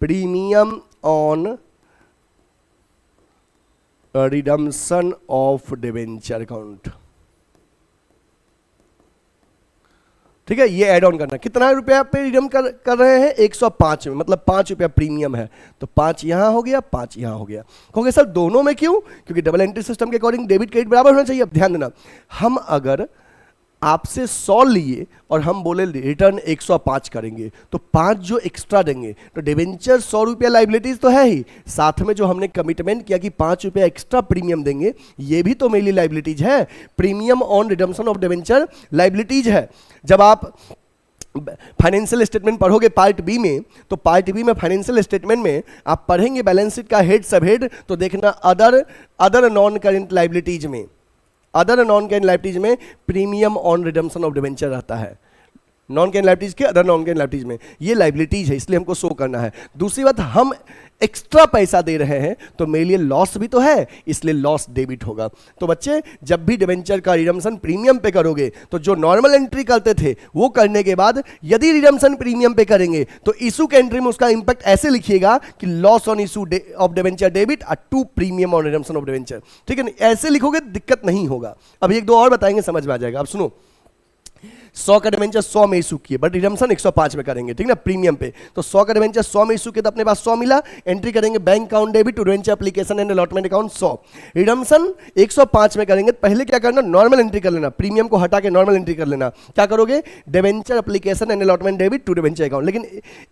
premium on redemption of debenture account. ठीक है, ये ऐड ऑन करना। कितना रुपया पे रिडम कर रहे हैं? 105 में, मतलब 5 रुपया प्रीमियम है, तो 5 यहां हो गया, 5 यहां हो गया। कहोगे सर दोनों में क्यों? क्योंकि डबल एंट्री सिस्टम के अकॉर्डिंग डेबिट क्रेडिट बराबर होना चाहिए। अब ध्यान देना, हम अगर आपसे 100 लिए और हम बोले रिटर्न 105 करेंगे, तो 5 जो एक्स्ट्रा देंगे, तो डिबेंचर 100 रुपया लाइबिलिटीज तो है ही, साथ में जो हमने कमिटमेंट किया कि 5 रुपया एक्स्ट्रा प्रीमियम देंगे, ये भी तो मेरे लिए लाइबिलिटीज है। Premium on redemption of debenture liabilities है। जब आप फाइनेंशियल स्टेटमेंट पढ़ोगे पार्ट बी में, तो पार्ट बी में फाइनेंशियल स्टेटमेंट में आप पढ़ेंगे बैलेंस शीट का हेड सब हेड, तो देखना अदर नॉन करेंट लाइबिलिटीज में, अदर नॉन करेंट लाइबिलिटीज में premium on redemption of debenture रहता है। नॉन करेंट लाइबिलिटीज के अदर नॉन करेंट लाइबिलिटीज में ये लाइबिलिटीज है, इसलिए हमको शो करना है। दूसरी बात, हम एक्स्ट्रा पैसा दे रहे हैं तो मेरे लिए लॉस भी तो है, इसलिए लॉस डेबिट होगा। तो बच्चे जब भी डिबेंचर का रिडम्पशन प्रीमियम पे करोगे, तो जो नॉर्मल एंट्री करते थे वो करने के बाद यदि रिडम्पशन प्रीमियम पे करेंगे तो इशू के एंट्री में उसका इंपैक्ट ऐसे लिखिएगा कि loss on issue of debenture debit और 2 premium on redemption of debenture. ठीक है, ऐसे लिखोगे दिक्कत नहीं होगा। अब एक दो और बताएंगे, समझ में आ जाएगा। अब सुनो, 100 का डिबेंचर 100 में इशू किए, बट रिडम्पशन 105 में करेंगे, ठीक ना, प्रीमियम पे। तो 100 का डिबेंचर 100 में इशू किया तो अपने पास 100 मिला, एंट्री करेंगे bank account debit to debenture application and allotment account 100। Redemption 105 में करेंगे, पहले क्या करना, नॉर्मल एंट्री कर लेना, प्रीमियम को हटा के नॉर्मल एंट्री कर लेना। क्या करोगे, debenture application and allotment debit to debenture account, लेकिन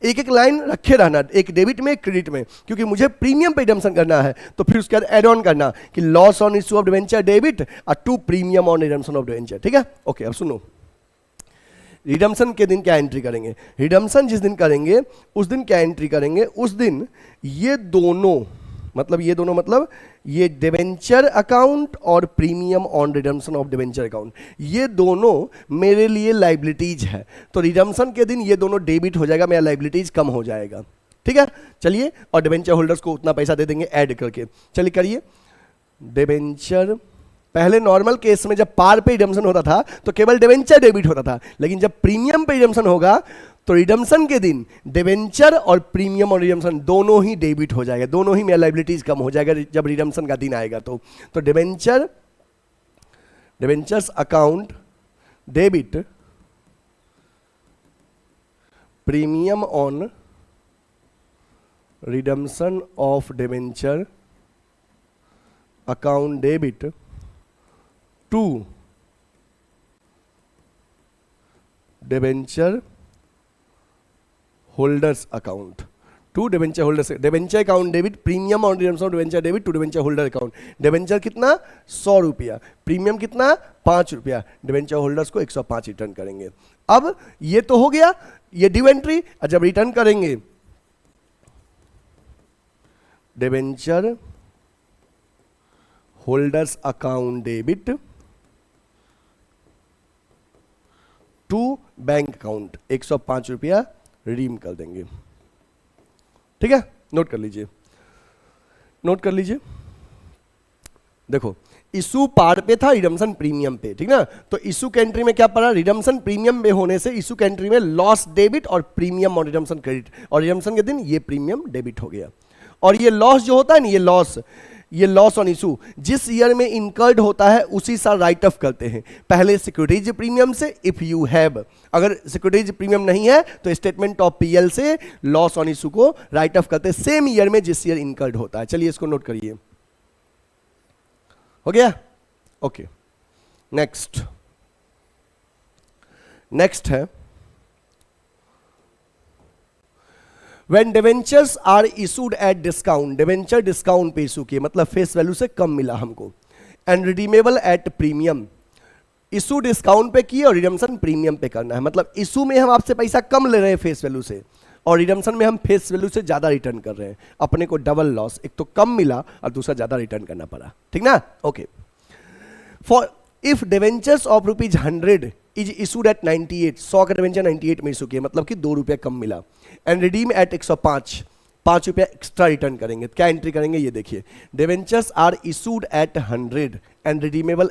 एक एक लाइन रखे रहना, एक डेबिट में एक क्रेडिट में, क्योंकि मुझे प्रीमियम पे रिडम्पशन करना है। तो फिर उसके बाद एड ऑन करना कि loss on issue of debenture debit और 2 premium on redemption of debenture. ठीक है, ओके। अब सुनो, रिडम्पशन के दिन क्या एंट्री करेंगे, रिडम्पशन जिस दिन करेंगे उस दिन क्या एंट्री करेंगे, उस दिन ये दोनों मतलब ये डिबेंचर अकाउंट और premium on redemption of debenture account, ये दोनों मेरे लिए लाइबिलिटीज है। तो रिडम्पशन के दिन ये दोनों डेबिट हो जाएगा, मेरा लाइबिलिटीज कम हो जाएगा। ठीक है, चलिए, और डिबेंचर होल्डर्स को उतना पैसा दे देंगे ऐड करके। चलिए करिए, डिबेंचर पहले नॉर्मल केस में जब पार पे रिडम्पशन होता था तो केवल डिबेंचर डेबिट होता था, लेकिन जब प्रीमियम पे रिडम्पशन होगा तो रिडम्पशन के दिन डिबेंचर और प्रीमियम और रिडम्पशन दोनों ही डेबिट हो जाएगा, दोनों ही मेरा लाइबिलिटीज कम हो जाएगा जब रिडम्पशन का दिन आएगा। तो debentures account debit premium on redemption of debenture account debit to debenture holders account, to debenture holders, debenture account debit premium on redemption of debenture debit to debenture holder account. Debenture कितना, 100 रुपया, premium कितना, 5 रुपया, debenture holders को 105 return करेंगे। अब ये तो हो गया, ये ड्यू एंट्री। और जब रिटर्न करेंगे debenture holders account debit to bank account, 105 रुपया रिडीम कर देंगे। ठीक है, नोट कर लीजिए, नोट कर लीजिए। देखो, इशू पार पे था, रिडम्पशन प्रीमियम पे, ठीक ना। तो इशू के एंट्री में क्या पड़ा, रिडम्पशन प्रीमियम में होने से इशू के एंट्री में लॉस डेबिट और प्रीमियम और रिडम्पशन क्रेडिट, और रिडम्पशन के दिन ये प्रीमियम डेबिट हो गया। और ये लॉस जो होता है ना, ये लॉस ऑन इशू जिस ईयर में इनकर्ड होता है उसी साल राइट ऑफ करते हैं, पहले सिक्योरिटीज प्रीमियम से इफ यू हैव, अगर सिक्योरिटीज प्रीमियम नहीं है तो स्टेटमेंट ऑफ पीएल से लॉस ऑन इशू को राइट ऑफ करते हैं सेम ईयर में जिस ईयर इनकर्ड होता है। चलिए इसको नोट करिए, हो गया, ओके। नेक्स्ट है When debentures are issued at discount, debenture discount पे इशू किए, मतलब फेस वैल्यू से कम मिला हमको, and redeemable at premium, issue discount पे किए और रिडम्पशन प्रीमियम पे करना है। मतलब इशू में हम आपसे पैसा कम ले रहे हैं फेस वैल्यू से, और रिडम्पशन में हम फेस वैल्यू से ज्यादा रिटर्न कर रहे हैं। अपने को डबल लॉस, एक तो कम मिला और दूसरा ज्यादा रिटर्न करना पड़ा, ठीक ना। Okay, for if debentures of ₹100 is issued at 98, 100 का डिवेंचर 98 में इशू किया, मतलब कि 2 रुपया कम मिला, एंड रिडीम एट 105, 5 रुपया एक्स्ट्रा रिटर्न करेंगे। क्या एंट्री करेंगे ये देखिए, debentures are issued at 100 and redeemable,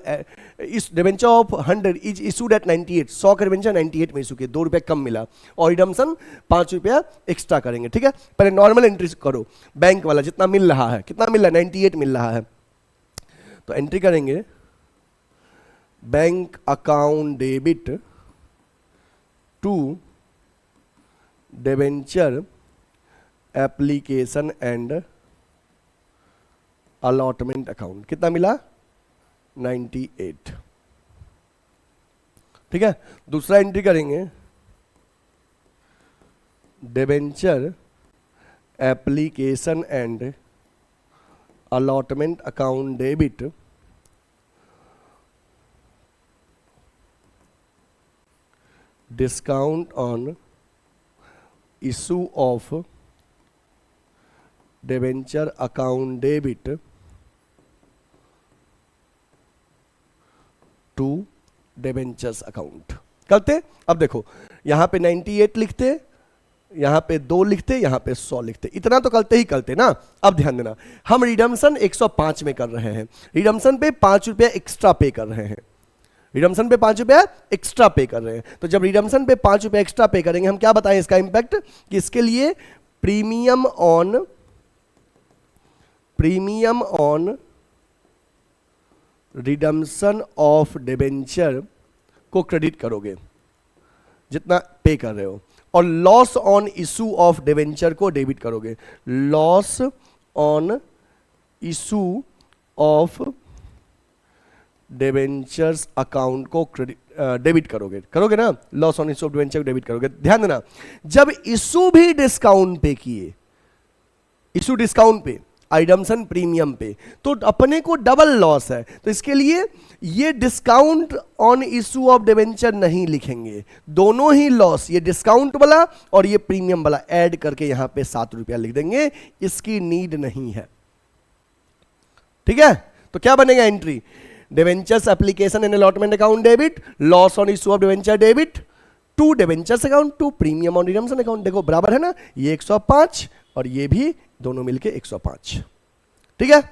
इस debenture of 100 is issued at 98, 100 का डिवेंचर 98 में इशू किया, 2 रुपया कम मिला, और रिडम्पशन 5 रुपया एक्स्ट्रा करेंगे, ठीक है। पहले नॉर्मल एंट्री करो, बैंक वाला जितना मिल रहा है, कितना मिल रहा है, 98 मिल रहा है, तो एंट्री करेंगे bank account debit to debenture application and allotment account, कितना मिला, 98, ठीक है। दूसरा एंट्री करेंगे debenture application and allotment account debit discount on issue of debenture account debit to debentures account करते। अब देखो यहां पे 98 लिखते, यहां पे 2 लिखते, यहां पे 100 लिखते, इतना तो करते ही करते ना। अब ध्यान देना, हम रिडम्पशन 105 में कर रहे हैं, रिडम्पशन पे 5 रुपया एक्स्ट्रा पे कर रहे हैं, रिडम्पशन पे 5 रुपया एक्स्ट्रा पे कर रहे हैं। तो जब रिडम्पशन पे 5 रुपया एक्स्ट्रा पे करेंगे, हम क्या बताएं इसका इंपैक्ट, कि इसके लिए premium on redemption of debenture को क्रेडिट करोगे जितना पे कर रहे हो, और loss on issue of debenture को डेबिट करोगे, loss on issue of debentures account को डेबिट करोगे ना, loss on issue of debenture को डेबिट करोगे। ध्यान देना, जब इशू भी डिस्काउंट पे किए, इशू डिस्काउंट पे, रिडम्पशन प्रीमियम पे, तो अपने को डबल लॉस है, तो इसके लिए ये discount on issue of debenture नहीं लिखेंगे, दोनों ही लॉस, ये डिस्काउंट वाला और ये प्रीमियम वाला ऐड करके यहां पे 7 रुपया लिख देंगे, इसकी नीड नहीं है, ठीक है। तो क्या बनेगा entry, debentures application and allotment account debit, loss on issue of debenture debit to debentures account to premium on redemption account. देखो बराबर है ना, ये 105 और ये भी दोनों मिलके 105, ठीक है।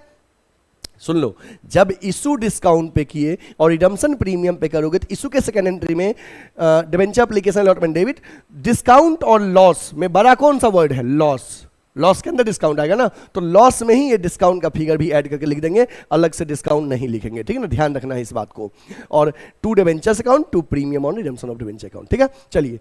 सुन लो, जब इशू डिस्काउंट पे किए और रिडम्पशन प्रीमियम पे करोगे, तो इशू के सेकंड एंट्री में debenture application allotment debit, discount और लॉस में बड़ा कौन सा वर्ड है, लॉस, लॉस के अंदर डिस्काउंट आएगा ना, तो लॉस में ही ये डिस्काउंट का फिगर भी ऐड करके लिख देंगे, अलग से डिस्काउंट नहीं लिखेंगे, ठीक है ना, ध्यान रखना है इस बात को। और to debentures account to premium on redemption of debenture account, ठीक है। चलिए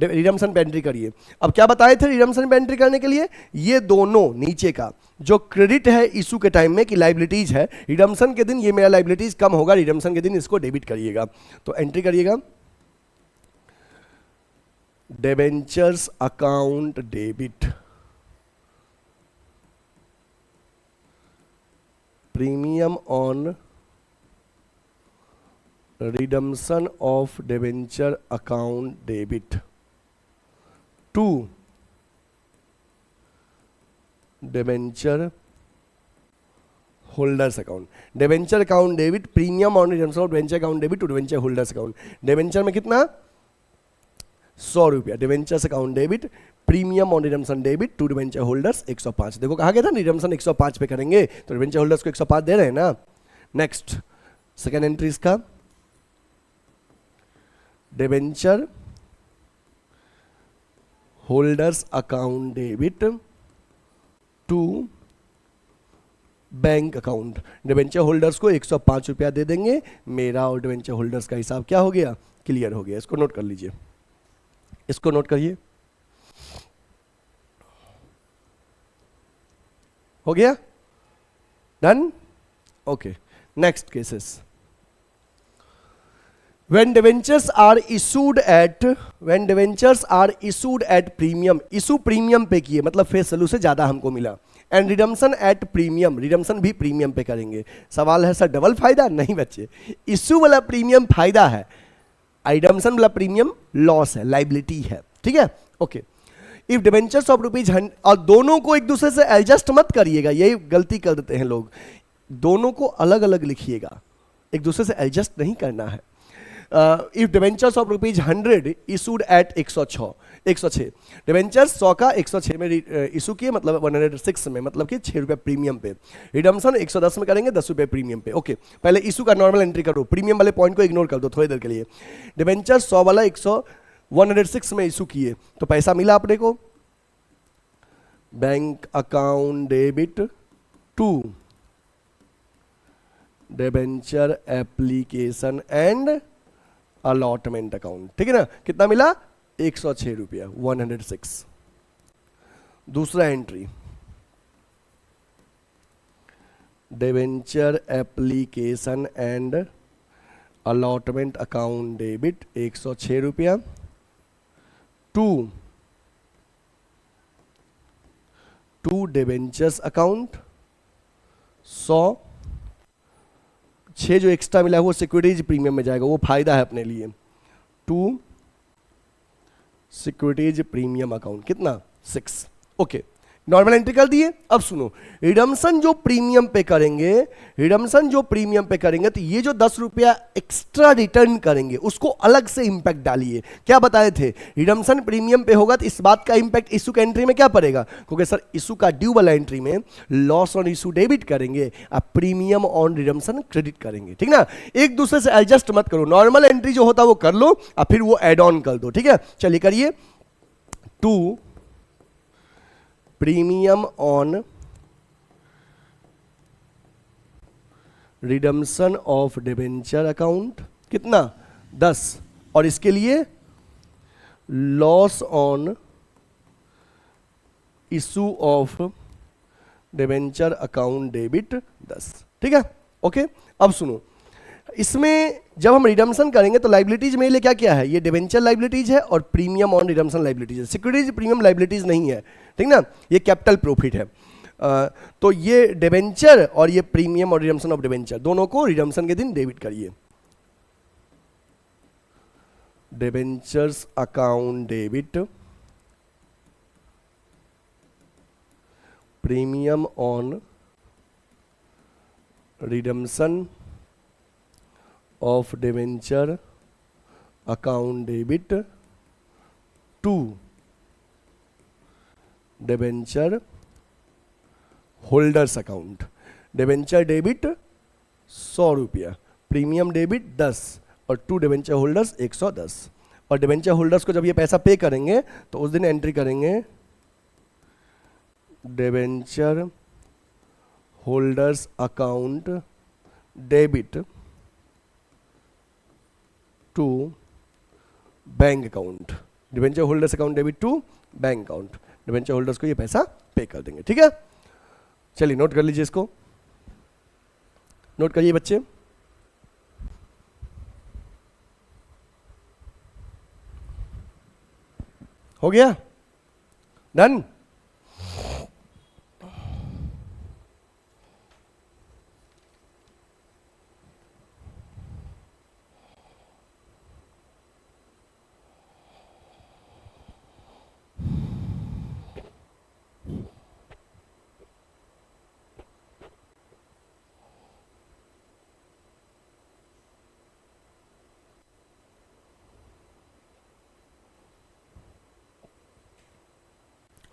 रिडम्पशन पे एंट्री करिए। अब क्या बताए थे रिडम्पशन पे एंट्री करने के लिए, ये दोनों नीचे का जो क्रेडिट है इशू के टाइम में कि लाइबिलिटीज है, रिडम्पशन के दिन ये मेरा लाइबिलिटीज कम होगा, रिडम्पशन के दिन इसको डेबिट करिएगा। तो एंट्री करिएगा debentures account debit premium on redemption of debenture account debit to debenture holders account, debenture account debit premium on redemption of debenture account debit to debenture holders account. Debenture में कितना, 100 रुपया, debentures account debit premium on redemption debit to debenture holders 105। देखो कहा गया था redemption 105 पे करेंगे, तो डिवेंचर होल्डर्स को 105 दे रहे हैं ना। नेक्स्ट सेकेंड एंट्री इसका, debenture holders account debit to bank account, debenture holders को 105 रुपया दे देंगे, मेरा और डिवेंचर होल्डर्स का हिसाब क्या हो गया, क्लियर हो गया। इसको नोट कर लीजिए, इसको नोट करिए, हो गया, done, okay. Next cases, When debentures are issued at premium, issue premium पे किए मतलब फेस वैल्यू से ज्यादा हमको मिला, and redemption at premium, redemption भी प्रीमियम पे करेंगे। सवाल है सर डबल फायदा? नहीं बच्चे, इशू वाला प्रीमियम फायदा है, रिडम्शन वाला प्रीमियम लॉस है, लाइबिलिटी है, ठीक है, okay. If debentures of rupees, और दोनों को एक दूसरे से एडजस्ट मत करिएगा, यही गलती कर देते हैं लोग, दोनों को अलग अलग लिखिएगा, एक दूसरे से एडजस्ट नहीं करना है। If debentures of rupees 100 issued at 106 debentures 100 का 106 में इशू किए, मतलब 106 में, मतलब कि 6 रुपये प्रीमियम पे। रिडम्शन 110 में करेंगे, 10 रुपये प्रीमियम पे, ओके। पहले इशू का नॉर्मल एंट्री करो, प्रीमियम वाले पॉइंट को इग्नोर कर दो थोड़ी देर के लिए। डिबेंचर्स 100 वाला 106 में इशू किए, तो पैसा मिला अपने को, bank account debit to debenture application and allotment account, ठीक है ना। कितना मिला? 106 रुपया, 106। दूसरा entry, debenture application and allotment account debit 106 रुपया टू डिबेंचर्स अकाउंट 100, 6 जो एक्स्ट्रा मिला है वो सिक्योरिटीज प्रीमियम में जाएगा, वो फायदा है अपने लिए। टू सिक्योरिटीज प्रीमियम अकाउंट कितना? 6, ओके। नॉर्मल एंट्री कर दिए। अब सुनो, रिडम्शन जो प्रीमियम पे करेंगे, तो ये जो 10 रुपया एक्स्ट्रा रिटर्न करेंगे उसको अलग से इंपैक्ट डालिए। क्या बताए थे? रिडम्शन प्रीमियम पे होगा तो इस बात का इंपैक्ट इशू के एंट्री में क्या पड़ेगा? क्योंकि सर इशू का ड्यू वाला एंट्री में लॉस ऑन इशू डेबिट करेंगे, अब प्रीमियम ऑन रिडम्शन क्रेडिट करेंगे, ठीक ना। एक दूसरे से एडजस्ट मत करो, नॉर्मल एंट्री जो होता है वो कर लो और फिर वो एड ऑन कर दो, ठीक है। चलिए करिए। To premium on redemption of debenture account कितना? 10, और इसके लिए loss on issue of debenture account debit 10, ठीक है, ओके। अब सुनो, इसमें जब हम रिडम्शन करेंगे तो लाइबिलिटीज मेरे लिए क्या क्या है? ये डिबेंचर लाइबिलिटीज है और प्रीमियम ऑन रिडम्शन लाइबिलिटीज है। सिक्योरिटीज प्रीमियम लाइबिलिटीज नहीं है, ठीक ना, ये कैपिटल प्रॉफिट है। तो ये डिबेंचर और ये प्रीमियम और रिडम्शन ऑफ डिबेंचर दोनों को रिडम्शन के दिन डेबिट करिए। Debentures account debit premium on redemption of debenture account debit to debenture holders account. Debenture debit 100 रुपया, प्रीमियम डेबिट 10 और टू डिबेंचर होल्डर्स 110। और डिबेंचर होल्डर्स को जब ये पैसा पे करेंगे तो उस दिन एंट्री करेंगे debenture holders account debit to bank account. Debenture holders account debit to bank account, debenture holders को ये पैसा पे कर देंगे, ठीक है। चलिए नोट कर लीजिए, इसको नोट करिए बच्चे। हो गया? डन?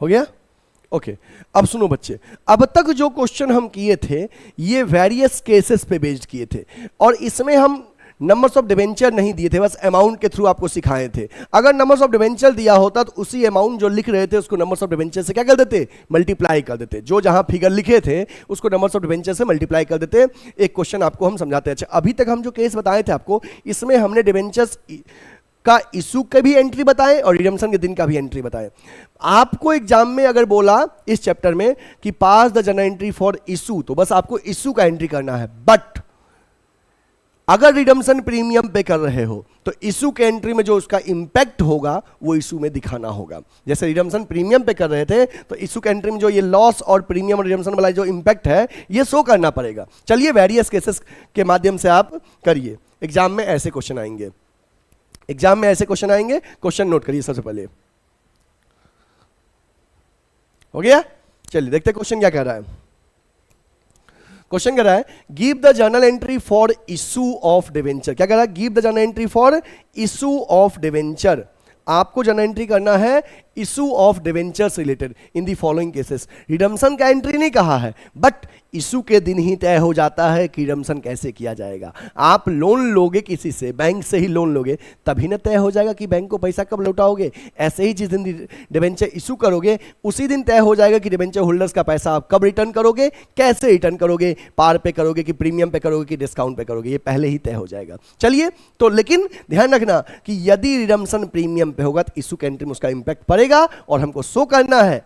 हो गया? ओके। अब सुनो बच्चे, अब तक जो क्वेश्चन हम किए थे ये वेरियस केसेस पे बेस्ड किए थे, और इसमें हम नंबर्स ऑफ डिबेंचर नहीं दिए थे, बस अमाउंट के थ्रू आपको सिखाए थे। अगर नंबर्स ऑफ डिबेंचर दिया होता तो उसी अमाउंट जो लिख रहे थे उसको नंबर्स ऑफ डिबेंचर से क्या कर देते? मल्टीप्लाई कर देते। जो जहां फिगर लिखे थे उसको नंबर्स ऑफ डिबेंचर से मल्टीप्लाई कर देते। एक क्वेश्चन आपको हम समझाते हैं। अच्छा, अभी तक हम जो केस बताए थे आपको, इसमें हमने डिबेंचर्स का इशू का भी एंट्री बताए और रिडम्शन के दिन का भी एंट्री बताए। आपको एग्जाम में अगर बोला इस चैप्टर में कि pass the journal entry for issue, तो बस आपको इशू का एंट्री करना है। बट अगर रिडम्पशन प्रीमियम पे कर रहे हो तो इशू के एंट्री में जो उसका इंपैक्ट होगा वो इशू में दिखाना होगा। जैसे रिडम्पशन प्रीमियम पे कर रहे थे तो इशू के एंट्री में जो ये लॉस और प्रीमियम और रिडम्पशन वाला जो इंपैक्ट है ये शो करना पड़ेगा। चलिए वेरियस केसेस के माध्यम से आप करिए। एग्जाम में ऐसे क्वेश्चन आएंगे, एग्जाम में ऐसे क्वेश्चन आएंगे, क्वेश्चन नोट करिए सबसे पहले। हो गया? चलिए देखते हैं क्वेश्चन क्या कह रहा है। क्वेश्चन कह रहा है give the journal entry for issue of debenture. क्या कह रहा है? Give the journal entry for issue of debenture. आपको जर्नल एंट्री करना है issue of debentures related in the following cases. Redemption का एंट्री नहीं कहा है, बट इशू के दिन ही तय हो जाता है कि रिडम्पशन कैसे किया जाएगा। आप लोन लोगे किसी से, बैंक से ही लोन लोगे, तभी ना तय हो जाएगा कि बैंक को पैसा कब लौटाओगे। ऐसे ही जिस दिन डिवेंचर इशू करोगे उसी दिन तय हो जाएगा कि डिवेंचर होल्डर्स का पैसा आप कब रिटर्न करोगे, कैसे रिटर्न करोगे, पार पे करोगे कि प्रीमियम पे करोगे कि डिस्काउंट पे करोगे, ये पहले ही तय हो जाएगा। चलिए तो लेकिन ध्यान रखना कि यदि रिडम्पशन प्रीमियम पे होगा तो इशू के एंट्री में उसका इंपैक्ट पड़ेगा और हमको शो करना है,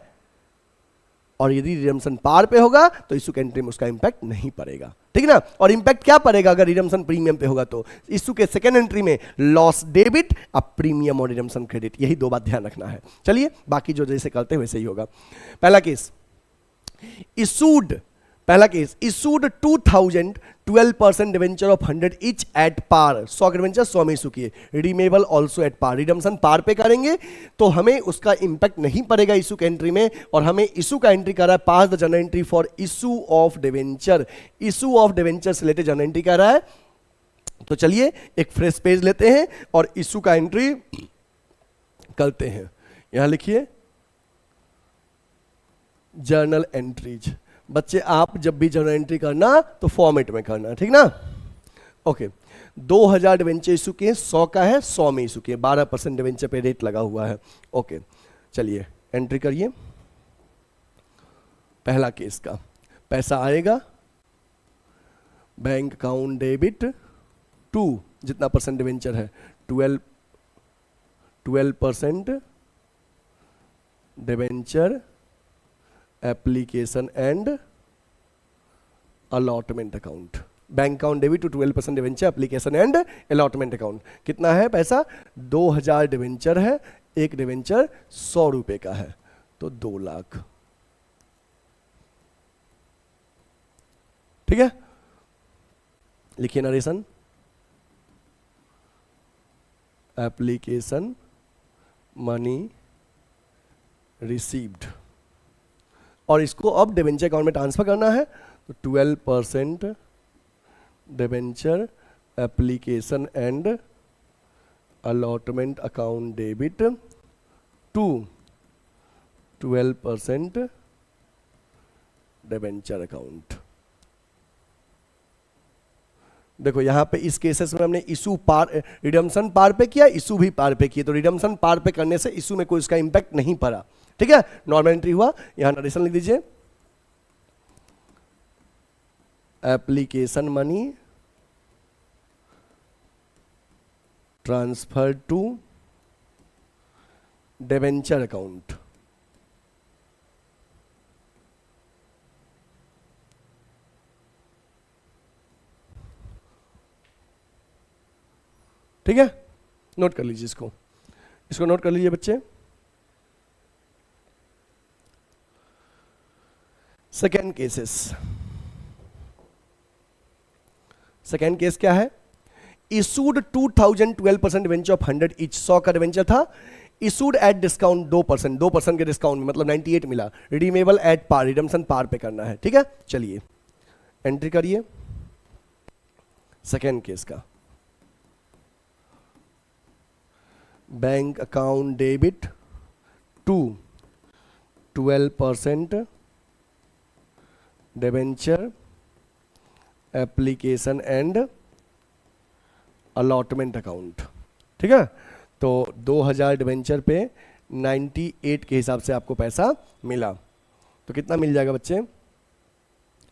और यदि रिडम्पशन पार पे होगा तो इशू के एंट्री में उसका इंपैक्ट नहीं पड़ेगा। ठीक है ना? और इंपैक्ट क्या पड़ेगा अगर रिडम्पशन प्रीमियम पे होगा तो इशू के सेकेंड एंट्री में लॉस डेबिट, अब प्रीमियम और रिडम्पशन क्रेडिट, यही दो बात ध्यान रखना है। चलिए बाकी जो जैसे करते हैं वैसे ही होगा। पहला केस इशूड, पहला case issued 2000 12% debenture of 100 each at par. 100 debenture 100 में इशू किए, redeemable also at par. Redemption par पे करेंगे तो हमें उसका इंपैक्ट नहीं पड़ेगा इशू के एंट्री में, और हमें इशू का एंट्री कर रहा है pass the journal entry for issue of debenture. Issue of debenture से रिलेटेड जर्नल एंट्री कर रहा है। तो चलिए एक फ्रेश पेज लेते हैं और इशू का एंट्री करते हैं। यहां लिखिए जर्नल एंट्रीज। बच्चे आप जब भी जर्नल एंट्री करना तो फॉर्मेट में करना, ठीक ना? ओके 2000 डिवेंचर इशू किए, 100 का है 100 में इशू किए, 12% डिवेंचर पे रेट लगा हुआ है। ओके चलिए एंट्री करिए। पहला केस का पैसा आएगा बैंक अकाउंट डेबिट 2, जितना परसेंट डिवेंचर है 12% debenture application and allotment account. Bank account debit to 12% debenture application and allotment account. कितना है पैसा? 2000 डिवेंचर है, एक डिवेंचर 100 रुपए का है तो 2 लाख। ठीक है, लिखिए नरेशन एप्लीकेशन मनी रिसीव्ड, और इसको अब डिवेंचर अकाउंट में ट्रांसफर करना है तो 12% debenture application and allotment account debit to 12% debenture account. देखो यहां पे इस केसेस में हमने इशू पार, रिडम्पशन पार पे किया, इशू भी पार पे किए, तो रिडम्पशन पार पे करने से इशू में कोई उसका इंपैक्ट नहीं पड़ा। ठीक है, नॉर्मल एंट्री हुआ। यहां नरेशन लिख दीजिए application money transfer to debenture account. ठीक है, नोट कर लीजिए इसको, इसको नोट कर लीजिए बच्चे। सेकेंड केसेस, सेकेंड केस क्या है? Issued 2000 12% debenture of 100 etch. 100 का डिवेंचर था, इशूड एट डिस्काउंट 2%, 2% के डिस्काउंट में मतलब 98 मिला। Redeemable at par, redemption par पे करना है। ठीक है, चलिए एंट्री करिए सेकेंड केस का। Bank account debit to 12% debenture application and allotment account. ठीक है, तो 2000 डिवेंचर पे 98 के हिसाब से आपको पैसा मिला, तो कितना मिल जाएगा बच्चे?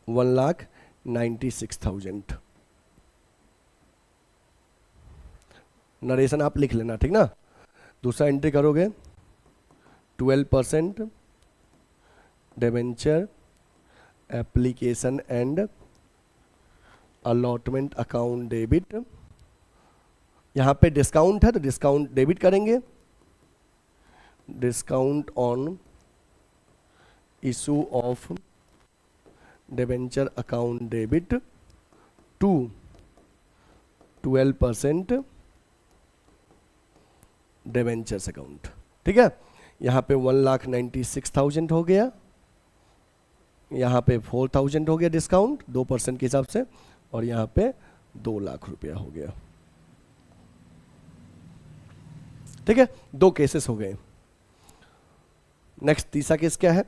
1,96,000। नरेशन आप लिख लेना, ठीक ना? दूसरा एंट्री करोगे 12% debenture application and allotment account debit, यहां पे डिस्काउंट है तो डिस्काउंट डेबिट करेंगे, discount on issue of debenture account debit to 12% debentures account. ठीक है, यहाँ पे 1,96,000 हो गया, यहाँ पे 4,000 हो गया डिस्काउंट 2% के हिसाब से, और यहाँ पे 2 लाख रुपया हो गया। ठीक है, 2 केसेस हो गए। नेक्स्ट तीसरा केस क्या है?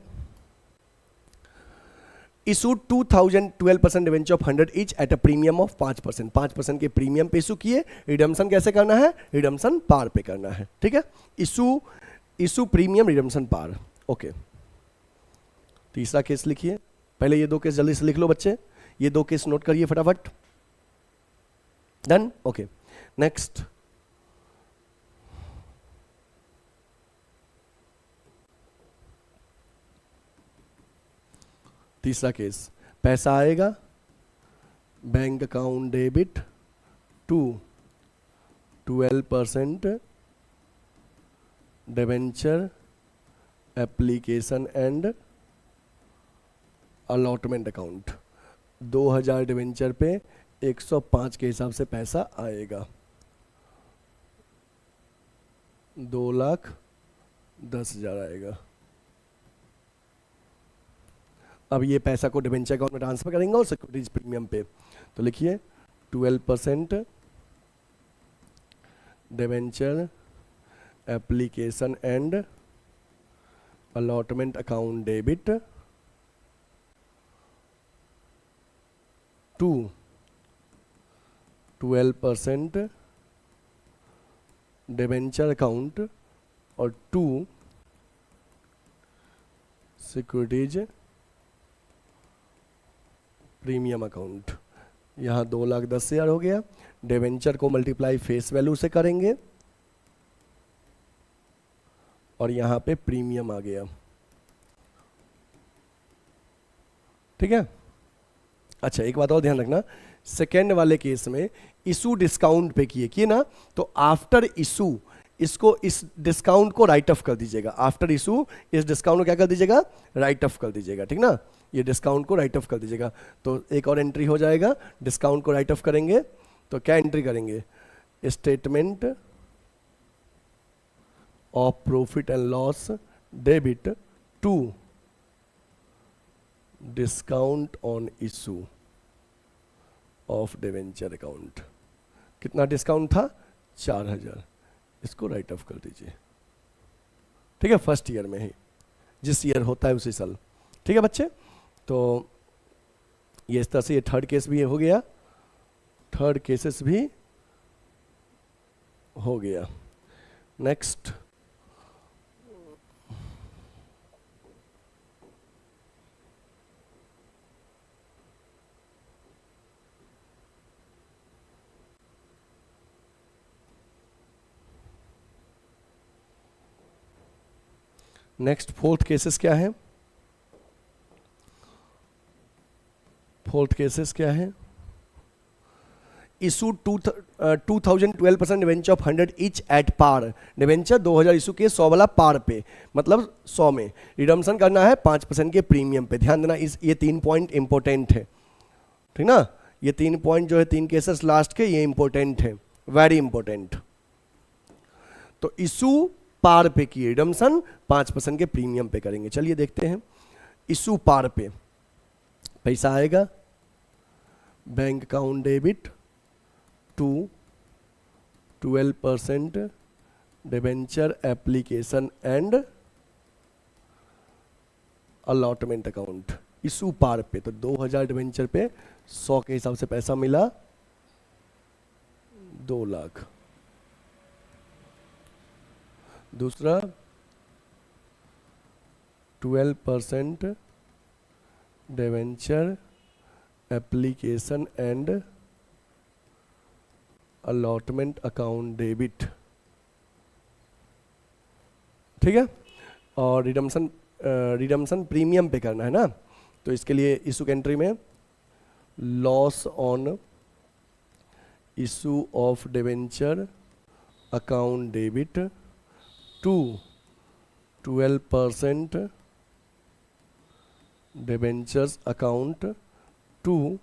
Issue 2012% debenture of 100 each at a premium of 5%। 5% के प्रीमियम पे इशू किए। रिडम्पशन कैसे करना है? रिडम्पशन पार पे करना है। ठीक है, इशू प्रीमियम रिडम्पशन पार। ओके, तीसरा केस लिखिए। पहले ये 2 केस जल्दी से लिख लो बच्चे, ये 2 केस नोट करिए फटाफट। डन? ओके, नेक्स्ट तीसरा केस, पैसा आएगा bank account debit to 12% debenture application and allotment account. 2000 debenture पे 105 के हिसाब से पैसा आएगा, 2,10,000 आएगा। अब ये पैसा को डिबेंचर अकाउंट में ट्रांसफर करेंगे और सिक्योरिटीज प्रीमियम पे, तो लिखिए 12% debenture application and allotment account debit to 12% debenture account और 2 सिक्योरिटीज प्रीमियम अकाउंट। यहाँ 2,10,000 हो गया। डिबेंचर को मल्टीप्लाई फेस वैल्यू से करेंगे और यहाँ पे प्रीमियम आ गया। ठीक है, अच्छा एक बात और ध्यान रखना, सेकेंड वाले केस में इशू डिस्काउंट पे किए ना, तो आफ्टर इशू इसको इस डिस्काउंट को राइट ऑफ कर दीजिएगा। आफ्टर इशू इस डिस्काउंट को क्या कर दीजिएगा? राइट ऑफ कर दीजिएगा। ठीक ना, ये डिस्काउंट को राइट ऑफ कर दीजिएगा। तो एक और एंट्री हो जाएगा, डिस्काउंट को राइट ऑफ करेंगे तो क्या एंट्री करेंगे? Statement of profit and loss debit to discount on issue of debenture account. कितना डिस्काउंट था? 4,000। इसको राइट ऑफ कर दीजिए। ठीक है, फर्स्ट ईयर में ही, जिस ईयर होता है उसी साल। ठीक है बच्चे, तो ये इस तरह से ये थर्ड केस भी हो गया, थर्ड केसेस भी हो गया। नेक्स्ट फोर्थ केसेस क्या है? फोर्थ केसेस क्या है? Issue 2012% debenture of 100 each at par. Debenture 2000 issue के 100 वाला पार पे, मतलब 100 में रिडम्पशन करना है 5% के प्रीमियम पे। ध्यान देना, ये 3 पॉइंट इंपॉर्टेंट है। ठीक ना, ये 3 पॉइंट जो है 3 केसेस लास्ट के, ये इंपॉर्टेंट है, वेरी इंपॉर्टेंट। तो इशू पार पे की रिडम्पशन 5% के प्रीमियम पे करेंगे। चलिए देखते हैं। इशू पार पे पैसा आएगा bank account debit to 12% debenture application and allotment account. Issue par पे तो 2000 डिबेंचर पे 100 के हिसाब से पैसा मिला, 2 लाख। दूसरा 12% debenture application and allotment account debit. ठीक है, और रिडम्पशन प्रीमियम पे करना है ना, तो इसके लिए इशू एंट्री में loss on issue of debenture account debit to 12% debentures account to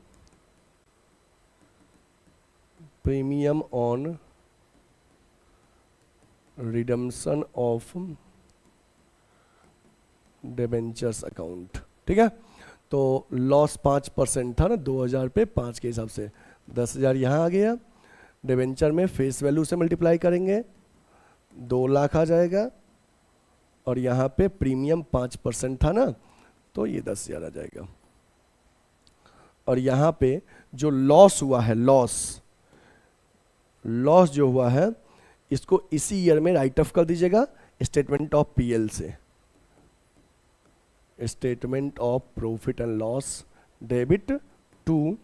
premium on redemption of debentures account। ठीक है, तो लॉस 5% था ना 2000 पे 5 के हिसाब से 10,000 यहाँ आ गया। डिवेंचर में फेस वैल्यू से मल्टीप्लाई करेंगे 2 लाख आ जाएगा, और यहाँ पे प्रीमियम 5% था ना, तो ये 10,000 आ जाएगा। और यहाँ पे जो लॉस हुआ है, लॉस जो हुआ है, इसको इसी ईयर में राइट ऑफ कर दीजिएगा स्टेटमेंट ऑफ पीएल से, statement of profit and loss debit to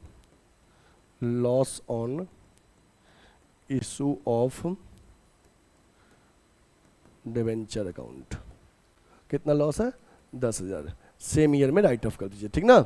loss on issue of debenture account. कितना लॉस है? 10,000। सेम ईयर में राइट ऑफ कर दीजिए, ठीक ना।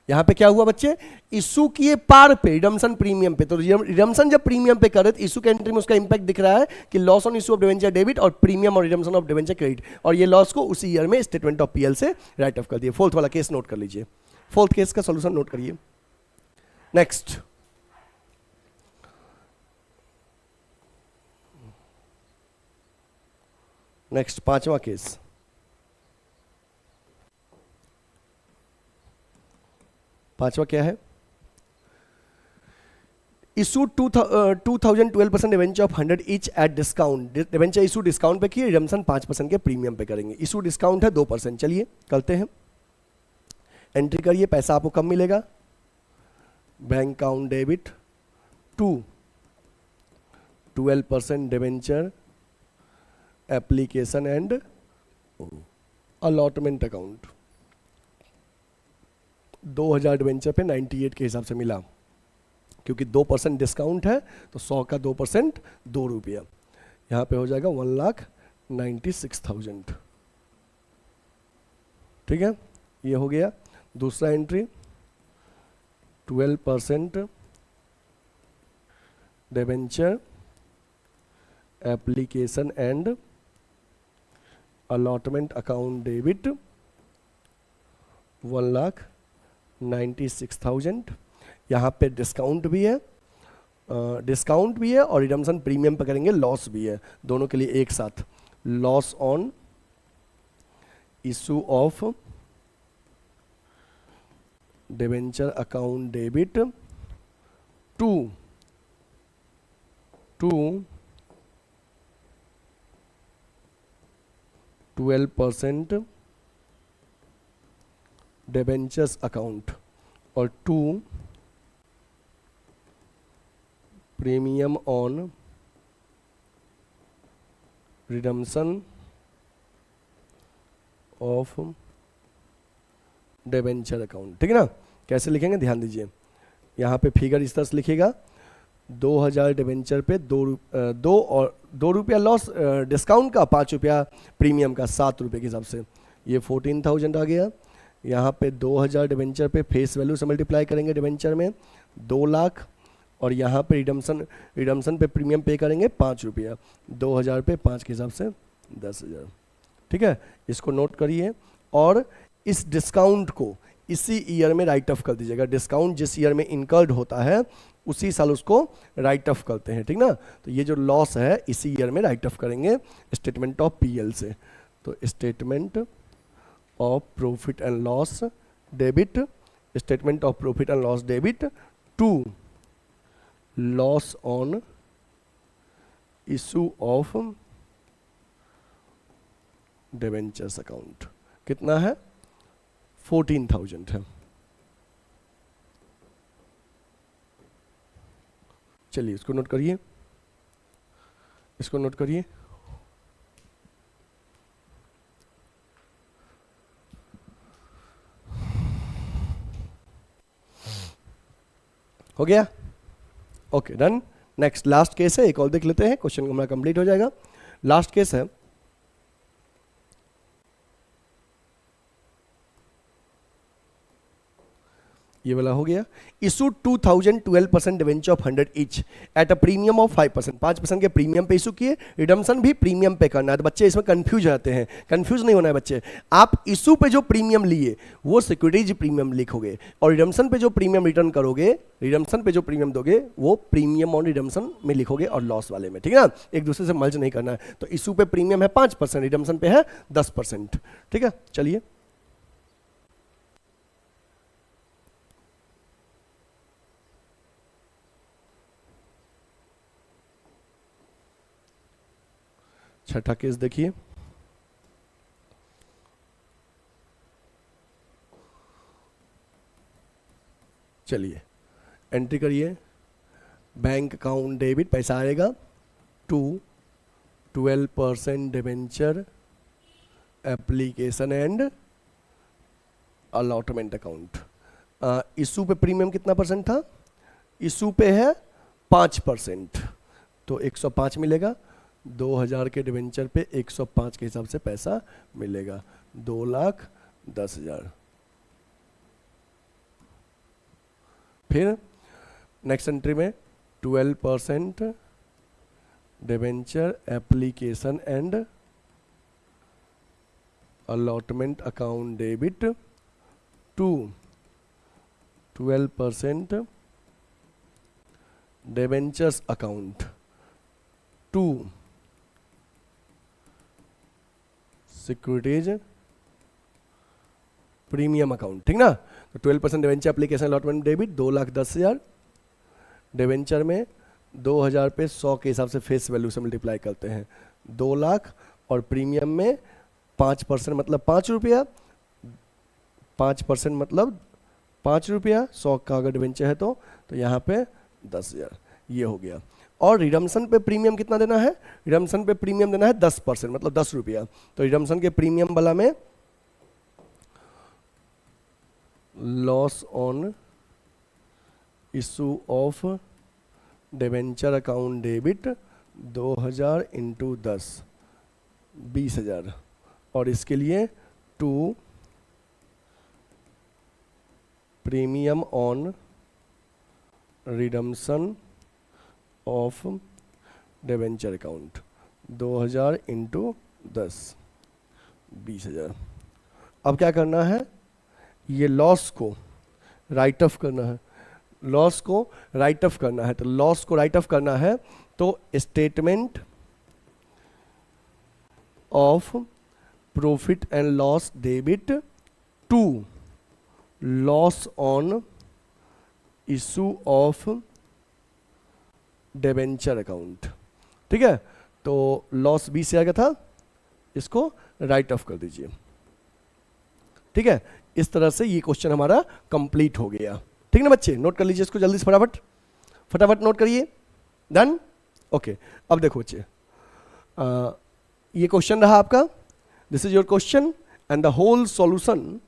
यहां पे क्या हुआ बच्चे? इशू किए पार पे, रिडम्पशन प्रीमियम पे। तो रिडम्पशन जब प्रीमियम पे करे तो इशू के एंट्री में उसका इंपैक्ट दिख रहा है कि loss on issue of debenture debit और प्रीमियम और रिडम्पशन ऑफ डिवेंचर क्रेडिट, और ये लॉस को उसी ईयर में स्टेटमेंट ऑफ पीएल से राइट ऑफ कर दिए। फोर्थ वाला केस नोट कर लीजिए, फोर्थ केस का सोल्यूशन नोट करिए। नेक्स्ट, पांचवा केस। पांचवा क्या है? Issue 2012% debenture of 100 each eight discount. Debenture issue discount पे किए, रिडम्पशन 5% के प्रीमियम पे करेंगे। इशू डिस्काउंट है 2%। चलिए करते हैं, एंट्री करिए। पैसा आपको कब मिलेगा? Bank account debit to 12% debenture application and allotment account. 2000 debenture पे 98 के हिसाब से मिला, क्योंकि 2% डिस्काउंट है तो 100 का 2% 2 रुपया। यहाँ पे हो जाएगा 1,96,000। ठीक है, ये हो गया। दूसरा entry 12% debenture application and allotment account debit 1,96,000। यहाँ पे डिस्काउंट भी है, और रिडम्पशन प्रीमियम पे करेंगे, लॉस भी है, दोनों के लिए एक साथ। Loss on issue of debenture account debit to 12% debentures account और 2 premium on redemption of debenture account. ठीक है ना। कैसे लिखेंगे ध्यान दीजिए, यहाँ पे फिगर इस तरह से लिखेगा, 2000 डिवेंचर पे 2 रुपया लॉस डिस्काउंट का, 5 रुपया प्रीमियम का, 7 रुपये के हिसाब से ये 14,000 आ गया। यहाँ पे 2000 डिवेंचर पे फेस वैल्यू से मल्टीप्लाई करेंगे डिवेंचर में 2 लाख, और यहाँ पे रिडम्पशन पे प्रीमियम पे करेंगे 5 रुपया, 2000 पे 5 के हिसाब से 10,000। ठीक है, इसको नोट करिए। और इस डिस्काउंट को इसी ईयर में राइट ऑफ कर दीजिएगा। डिस्काउंट जिस ईयर में इनकर्ड होता है उसी साल उसको राइट ऑफ करते हैं। ठीक ना। तो ये जो लॉस है इसी ईयर में राइट ऑफ करेंगे स्टेटमेंट ऑफ पीएल से। तो statement of profit and loss debit, statement of profit and loss debit to loss on issue of debentures account. कितना है? 14,000 है। चलिए इसको नोट करिए, इसको नोट करिए। हो गया? Okay done. Next last case है, एक और देख लेते हैं, क्वेश्चन हमारा कंप्लीट हो जाएगा। लास्ट केस है, ये वाला हो गया। Issue 2000 12% debenture of 100 each at a premium of 5%, 5% के प्रीमियम पे इशू किए, रिडम्पशन भी प्रीमियम पे करना है। तो बच्चे इसमें कंफ्यूज रहते हैं, कंफ्यूज नहीं होना है बच्चे। आप इशू पे जो प्रीमियम लिए वो सिक्योरिटीज प्रीमियम लिखोगे, और रिडम्पशन पे जो प्रीमियम रिटर्न करोगे, रिडम्पशन पे जो प्रीमियम दोगे वो प्रीमियम ऑन रिडम्पशन में लिखोगे और लॉस वाले में, ठीक है ना, एक दूसरे से मर्ज नहीं करना है। तो इशू पे प्रीमियम है 5%, रिडम्पशन पे है 10%, ठीक है। चलिए छठा केस देखिए। चलिए एंट्री करिए, बैंक अकाउंट डेबिट पैसा आएगा to 12% debenture application and allotment account. Issue पे प्रीमियम कितना परसेंट था? इशू पे है 5%, तो 105 मिलेगा। 2000 के डिवेंचर पे 105 के हिसाब से पैसा मिलेगा, 2,10,000। फिर नेक्स्ट एंट्री में 12% debenture application and allotment account debit to 12% debentures account to securities premium account, ठीक ना। तो 12% debenture application allotment debit 2,10,000, debenture में 2000 पे 100 के हिसाब से फेस वैल्यू से मल्टीप्लाई करते हैं 2 लाख, और प्रीमियम में 5% मतलब 5 रुपया, 5% मतलब 5 रुपया, 100 का अगर डिवेंचर है तो यहाँ पे 10,000, ये हो गया। और रिडम्पशन पे प्रीमियम कितना देना है? रिडम्पशन पे प्रीमियम देना है 10%, मतलब 10 रुपया। तो रिडम्पशन के प्रीमियम वाला में loss on issue of debenture account debit 2000 into 10 20,000, और इसके लिए to premium on redemption of debenture account 2000 into 10 20,000। अब क्या करना है? ये लॉस को राइट ऑफ करना है, लॉस को राइट ऑफ करना है। तो लॉस को राइट ऑफ करना है तो statement of profit and loss debit to loss on issue of debenture account, ठीक है। तो लॉस 20,000 का था, इसको राइट ऑफ कर दीजिए, ठीक है। इस तरह से ये क्वेश्चन हमारा कंप्लीट हो गया, ठीक ना बच्चे। नोट कर लीजिए इसको जल्दी से, फटाफट फटाफट नोट करिए। Done, okay. अब देखो बच्चे, ये क्वेश्चन रहा आपका, this is your question and the whole solution.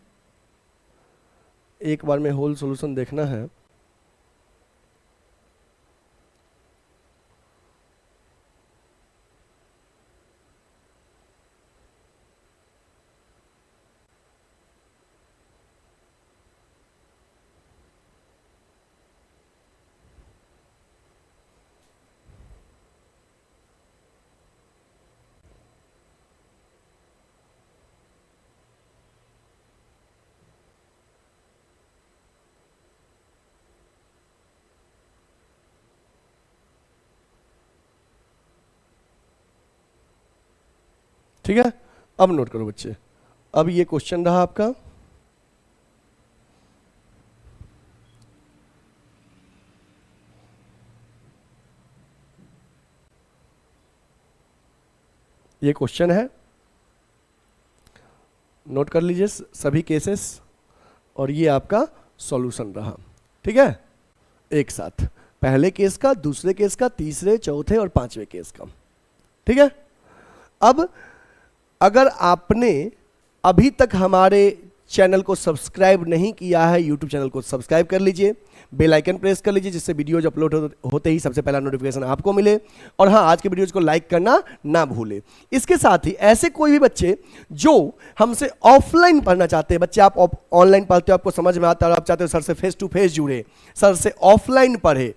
एक बार में होल सॉल्यूशन देखना है। ठीक है, अब नोट करो बच्चे। अब ये क्वेश्चन रहा आपका, ये क्वेश्चन है, नोट कर लीजिए सभी केसेस, और ये आपका सॉल्यूशन रहा, ठीक है, एक साथ, पहले केस का, दूसरे केस का, तीसरे, चौथे और पांचवें केस का, ठीक है। अब अगर आपने अभी तक हमारे चैनल को सब्सक्राइब नहीं किया है, यूट्यूब चैनल को सब्सक्राइब कर लीजिए, बेल आइकन प्रेस कर लीजिए, जिससे वीडियोज अपलोड होते ही सबसे पहला नोटिफिकेशन आपको मिले। और हाँ, आज के वीडियोज को लाइक करना ना भूले। इसके साथ ही ऐसे कोई भी बच्चे जो हमसे ऑफलाइन पढ़ना चाहते हैं, बच्चे आप ऑनलाइन पढ़ते हो, आपको समझ में आता है और आप चाहते हो सर से फेस टू फेस जुड़े, सर से ऑफलाइन पढ़े,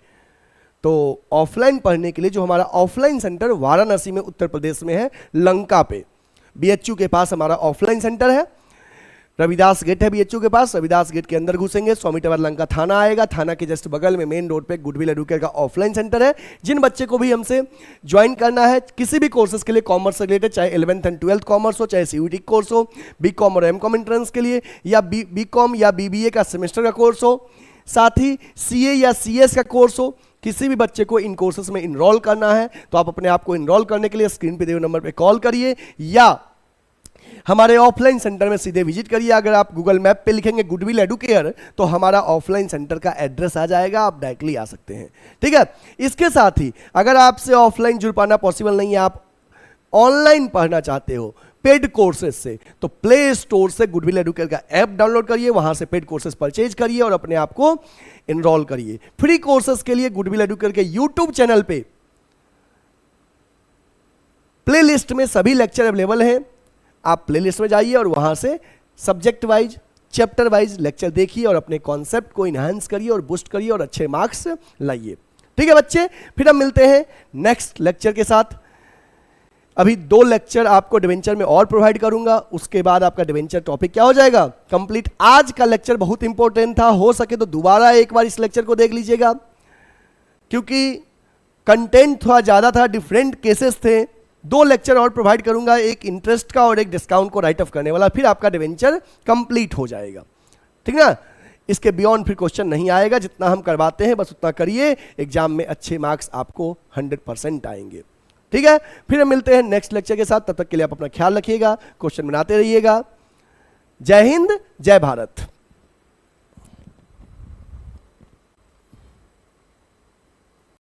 तो ऑफलाइन पढ़ने के लिए जो हमारा ऑफलाइन सेंटर वाराणसी में उत्तर प्रदेश में है, लंका पे बीएचयू के पास हमारा ऑफलाइन सेंटर है। रविदास गेट है बीएचयू के पास, रविदास गेट के अंदर घुसेंगे, स्वामी टावर लंका थाना आएगा, थाना के जस्ट बगल में मेन रोड पे गुडविल एडुकेयर का ऑफलाइन सेंटर है। जिन बच्चे को भी हमसे ज्वाइन करना है किसी भी कोर्सेज के लिए, कॉमर्स से रिलेटेड, चाहे 11th एंड 12th कॉमर्स हो, चाहे सीयूटी कोर्स हो, बीकॉम और एमकॉम एंट्रेंस के लिए, या बीकॉम या बीबीए का सेमेस्टर का कोर्स हो, साथ ही सीए या सीएस का कोर्स हो, किसी भी बच्चे को इन कोर्सेज में इनरोल करना है तो आप अपने आप को इनरोल करने के लिए स्क्रीन पे दिए हुए नंबर पे कॉल करिए या हमारे ऑफलाइन सेंटर में सीधे विजिट करिए। अगर आप गूगल मैप पे लिखेंगे गुडविल एडुकेयर तो हमारा ऑफलाइन सेंटर का एड्रेस आ जाएगा, आप डायरेक्टली आ सकते हैं। ठीक है, इसके साथ ही अगर आपसे ऑफलाइन जुड़ पाना पॉसिबल नहीं है, आप ऑनलाइन पढ़ना चाहते हो पेड कोर्सेज से, तो प्ले स्टोर से गुडविल एडुकेयर का ऐप डाउनलोड करिए, वहां से पेड कोर्सेज परचेज करिए और अपने आप को इनरोल करिए। फ्री कोर्सेज के लिए गुडविल एडुकेयर के यूट्यूब चैनल पे प्लेलिस्ट में सभी लेक्चर अवेलेबल हैं, आप प्लेलिस्ट में जाइए और वहां से subject wise, chapter wise lecture देखिए और अपने कॉन्सेप्ट को इनहांस करिए और बूस्ट करिए और अच्छे मार्क्स लाइए। ठीक है बच्चे, फिर हम मिलते हैं नेक्स्ट लेक्चर के साथ। अभी 2 लेक्चर आपको डिवेंचर में और प्रोवाइड करूंगा, उसके बाद आपका डिवेंचर टॉपिक क्या हो जाएगा कंप्लीट। आज का लेक्चर बहुत इंपॉर्टेंट था, हो सके तो दोबारा एक बार इस लेक्चर को देख लीजिएगा, क्योंकि कंटेंट थोड़ा ज्यादा था, डिफरेंट केसेस थे। 2 लेक्चर और प्रोवाइड करूंगा, एक इंटरेस्ट का और एक डिस्काउंट को राइट ऑफ करने वाला, फिर आपका डिवेंचर कंप्लीट हो जाएगा। ठीक ना, इसके बियॉन्ड फिर क्वेश्चन नहीं आएगा, जितना हम करवाते हैं बस उतना करिए, एग्जाम में अच्छे मार्क्स आपको 100% आएंगे। ठीक है, फिर हम मिलते हैं नेक्स्ट लेक्चर के साथ, तब तक के लिए आप अपना ख्याल रखिएगा, क्वेश्चन बनाते रहिएगा। जय हिंद, जय भारत।